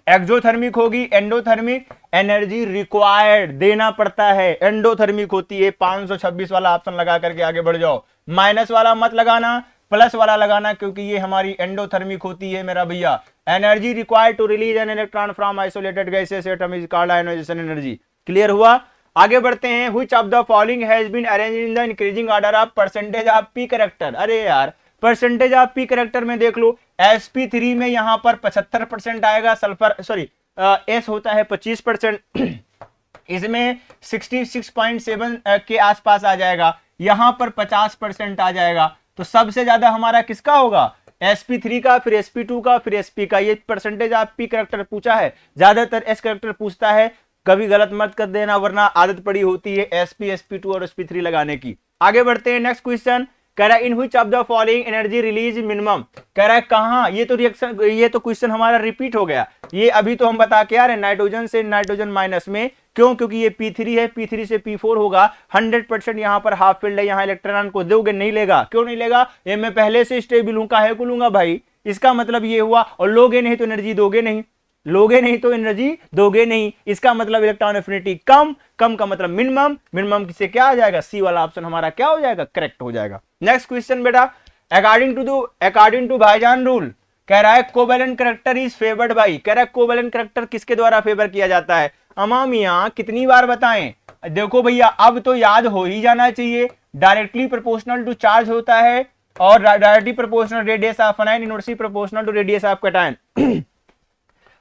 एक्सोथर्मिक होगी, एंडोथर्मिक एनर्जी रिक्वायर्ड देना पड़ता है, एंडोथर्मिक होती है। 526 वाला ऑप्शन लगा करके आगे बढ़ जाओ, माइनस वाला मत लगाना, प्लस वाला लगाना, क्योंकि ये हमारी एंडोथर्मिक होती है मेरा भैया। Energy required to release an electron from isolated gases atom is called ionization energy. Clear हुआ? आगे बढ़ते हैं। Which of the following has been arranged in the increasing order of percentage of p character. अरे यार, percentage of p character में देख लो, sp3 में यहां पर 75% आएगा, सल्फर सॉरी s होता है 25%, इसमें 66.7 के आसपास आ जाएगा, यहां पर 50% आ जाएगा। तो सबसे ज्यादा हमारा किसका होगा, sp3 का, फिर sp2 का, फिर sp का। ये परसेंटेज ऑफ पी कैरेक्टर पूछा है, ज्यादातर s कैरेक्टर पूछता है, कभी गलत मत कर देना वरना आदत पड़ी होती है sp sp2 और sp3 लगाने की। आगे बढ़ते हैं, नेक्स्ट क्वेश्चन कह रहा है in which of the following energy release minimum. कह रहा है कहां, ये तो रिएक्शन, ये तो क्वेश्चन हमारा रिपीट हो गया। ये अभी तो हम बता के आ रहे हैं, नाइट्रोजन से नाइट्रोजन माइनस में, क्यों, क्योंकि ये P3 है, P3 से P4 होगा, 100% यहां पर हाफ फील्ड है, यहां इलेक्ट्रॉन को दोगे, नहीं लेगा। क्यों नहीं लेगा, ये मैं पहले से स्टेबल हूं, काहे को लूंगा भाई। इसका मतलब ये हुआ, और लोगे नहीं तो एनर्जी दोगे नहीं, लोगे नहीं तो एनर्जी दोगे नहीं, इसका मतलब इलेक्ट्रॉन एफिनिटी कम, कम का मतलब मिनिमम, मिनिमम से क्या आ जाएगा, सी वाला ऑप्शन हमारा क्या हो जाएगा, करेक्ट हो जाएगा। नेक्स्ट क्वेश्चन बेटा, अकॉर्डिंग टू भाईजान रूल, कह रहा है covalent character is favoured by. कह रहा है कोवेलेंट कैरेक्टर किसके द्वारा फेवर किया जाता है। अमामिया कितनी बार बताएं, देखो भैया अब तो याद हो ही जाना चाहिए, डायरेक्टली प्रोपोर्शनल टू चार्ज होता है, और directly proportional radius of anion, inversely proportional to radius of cation.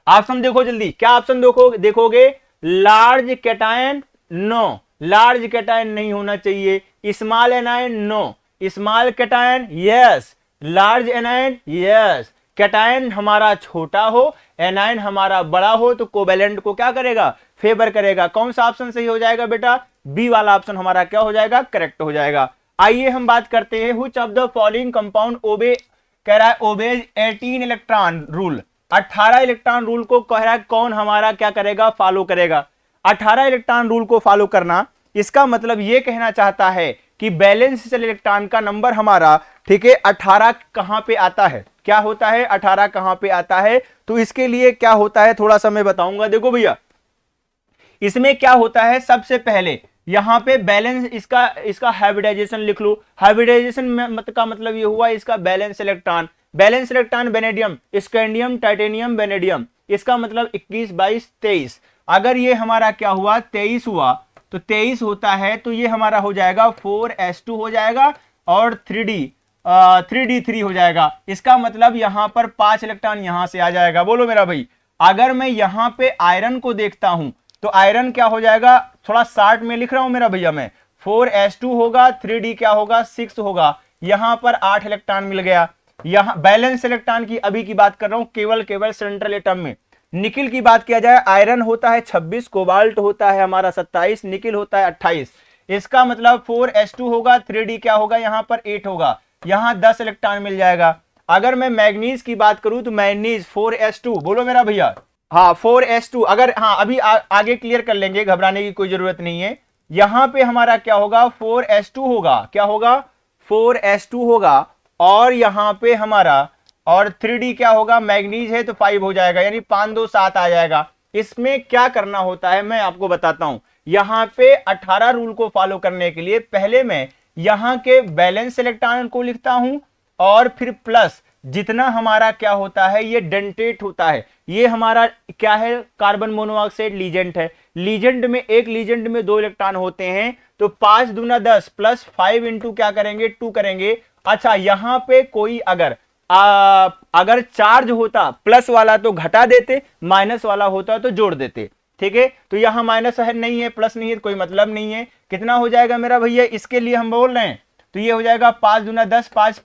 Option देखो जल्दी, क्या ऑप्शन देखोगे, large cation no, large cation नहीं होना चाहिए। Small anion no, small cation yes, large anion yes. Cation हमारा छोटा हो, एनायन हमारा बड़ा हो, तो कोवेलेंट को क्या करेगा, फेवर करेगा। कौन सा ऑप्शन सही हो जाएगा बेटा? बी वाला ऑप्शन हमारा क्या हो जाएगा? करेक्ट हो जाएगा। आइए हम बात करते हैं which of the following compound obey, कह रहा है obeys 18 electron rule, 18 electron rule को कह रहा है कौन हमारा क्या करेगा? फॉलो करेगा। 18 इलेक्ट्रॉन रूल को फॉलो करना, इसका मतलब ये कहना चाहता है कि बैलेंस सेल इलेक्ट्रॉन का नंबर हमारा, ठीक है, 18 कहां पे आता है? क्या होता है? 18 कहां पे आता है? तो इसके लिए क्या होता है थोड़ा सा मैं बताऊंगा। देखो भैया, इसमें क्या होता है, सबसे पहले यहां पे बैलेंस, इसका हाइब्रिडाइजेशन लिख लो। हाइब्रिडाइजेशन का मतलब ये हुआ इसका balance electron. Balance electron vanadium, scandium, titanium, vanadium, इसका मतलब 21, 22, 23। अगर ये हमारा क्या हुआ? 23 हुआ, तो 23 होता है तो ये हमारा हो जाएगा 4s2 हो जाएगा और 3d3 हो जाएगा। इसका मतलब यहां पर 5 इलेक्ट्रॉन यहां से आ जाएगा। बोलो मेरा भाई, अगर मैं यहां पे आयरन को देखता हूं तो आयरन क्या हो जाएगा? थोड़ा शार्ट में लिख रहा हूं मेरा भैया मैं, 4s2 होगा, 3d क्या होगा? 6 होगा। यहां पर 8 इलेक्ट्रॉन मिल गया। यहां बैलेंस इलेक्ट्रॉन की अभी की बात कर रहा हूं, केवल सेंट्रल एटम में। निकिल की बात किया जाए, आयरन होता है 26, कोबाल्ट होता है हमारा 27, निकिल होता है 28। इसका मतलब 4s2 होगा, 3d क्या होगा? यहां पर 8 होगा, यहां 10 इलेक्ट्रॉन मिल जाएगा। अगर मैं मैग्नीज की बात करूं तो मैग्नीज 4s2, बोलो मेरा भैया, हाँ 4s2। अगर हाँ अभी आगे क्लियर कर लेंगे, घबराने की कोई जरूरत नहीं है। यहां पे हमारा क्या होगा? 4s2 होगा। क्या होगा? 4s2 होगा। और यहां पे हमारा और 3d क्या होगा? मैग्नीज है तो 5 हो जाएगा, यानी 5 2 7 आ जाएगा। इसमें क्या करना होता है मैं आपको बताता हूं। यहां पे 18 रूल को फॉलो करने के लिए पहले मैं यहां के बैलेंस इलेक्ट्रॉन को लिखता हूं और फिर प्लस जितना हमारा क्या होता है, ये डेंटेट होता है, ये हमारा क्या है? कार्बन मोनोऑक्साइड लीजेंट है। लीजेंट में, एक लीजेंट में 2 इलेक्ट्रॉन होते हैं, तो 5 दूना 10 प्लस 5 इंटू क्या करेंगे? 2 करेंगे। अच्छा, यहां पे कोई अगर चार्ज होता प्लस वाला तो घटा देते, माइनस वाला होता तो जोड़ देते। ठीक है, तो यहां माइनस है नहीं है, प्लस नहीं है, कोई मतलब नहीं है। कितना हो जाएगा मेरा भैया? इसके लिए हम बोल रहे हैं तो ये हो जाएगा 5 दूना 10, 5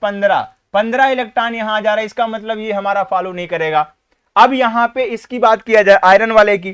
15 इलेक्ट्रॉन यहां आ जा रहा है। इसका मतलब ये हमारा फॉलो नहीं करेगा। अब यहां पे इसकी बात किया जाए आयरन वाले की,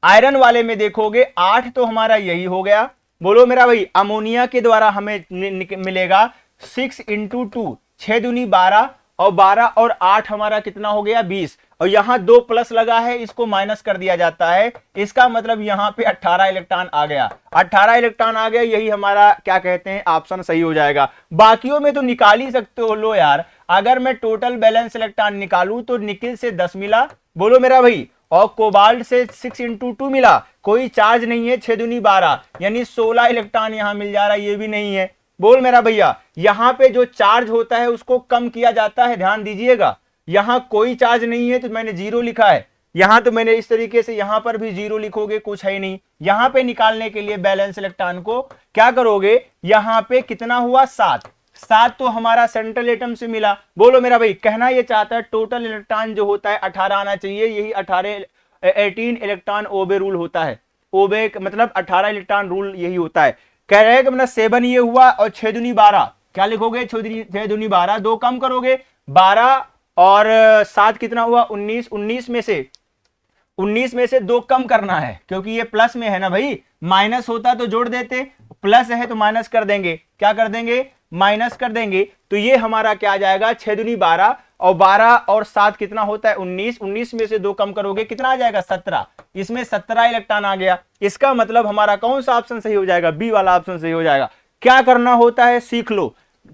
आयरन वाले में देखोगे 8 तो हमारा यही हो गया। बोलो मेरा भाई, अमोनिया के द्वारा हमें मिलेगा 6 इंटू 2, 6 दूनी 12 और 12 और 8 हमारा कितना हो गया? 20। और यहां 2 प्लस लगा है, इसको माइनस कर दिया जाता है। इसका मतलब यहां पे 18 इलेक्ट्रॉन आ गया। 18 इलेक्ट्रॉन आ गया, यही हमारा क्या कहते हैं? ऑप्शन सही हो जाएगा। बाकियों में तो निकाल ही सकते हो। लो यार, अगर मैं टोटल बैलेंस इलेक्ट्रॉन निकालूं तो निकिल से 10 मिला, बोलो मेरा भाई, और कोबाल्ट से 6 इंटू 2 मिला, कोई चार्ज नहीं है, 6 दूनी 12, यानी 16 इलेक्ट्रॉन यहां मिल जा रहा है, ये भी नहीं है। बोल मेरा भैया, यहां पे जो चार्ज होता है उसको कम किया जाता है, ध्यान दीजिएगा। यहां कोई चार्ज नहीं है तो मैंने 0 लिखा है, यहां तो मैंने इस तरीके से, यहां पर भी 0 लिखोगे, कुछ है नहीं। यहां पे निकालने के लिए बैलेंस इलेक्ट्रॉन को क्या करोगे? यहां पे कितना हुआ? 7 तो हमारा सेंट्रल एटम से मिला। बोलो मेरा भाई, कहना यह चाहता है टोटल इलेक्ट्रॉन जो होता है 18 आना चाहिए, यही 18 इलेक्ट्रॉन ओबे रूल होता है। ओबे मतलब 18 इलेक्ट्रॉन रूल यही होता है। कह रहे हैं कि मतलब 7 ये हुआ और 6 दूनी 12, क्या लिखोगे? 6 दूनी 12, 2 कम करोगे, 12 और 7 कितना हुआ? 19। 19 में से 2 कम करना है, क्योंकि ये प्लस में है ना भाई। माइनस होता तो जोड़ देते, प्लस है तो माइनस कर देंगे। क्या कर देंगे? माइनस कर देंगे। तो ये हमारा क्या आ जाएगा? 6 दूनी 12 और 12 और 7 कितना होता है? 19। 19 में से 2 कम करोगे, कितना आ जाएगा? 17। इसमें 17 इलेक्ट्रॉन आ गया। इसका मतलब हमारा कौन सा ऑप्शन सही हो जाएगा? बी वाला ऑप्शन सही हो जाएगा। क्या करना होता है सीख लो।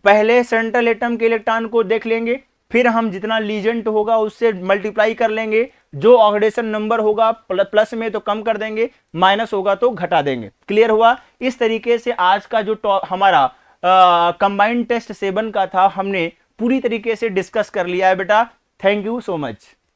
पहले सेंट्रल एटम के इलेक्ट्रॉन को देख लेंगे, फिर हम जितना लीजेंट होगा उससे मल्टीप्लाई कर लेंगे, जो ऑक्सीडेशन नंबर होगा प्लस में तो कम कर देंगे, माइनस होगा तो घटा देंगे। क्लियर हुआ? इस तरीके से आज का जो हमारा कंबाइंड टेस्ट 7 का था, हमने पूरी तरीके से डिस्कस कर लिया है बेटा। Thank you so much.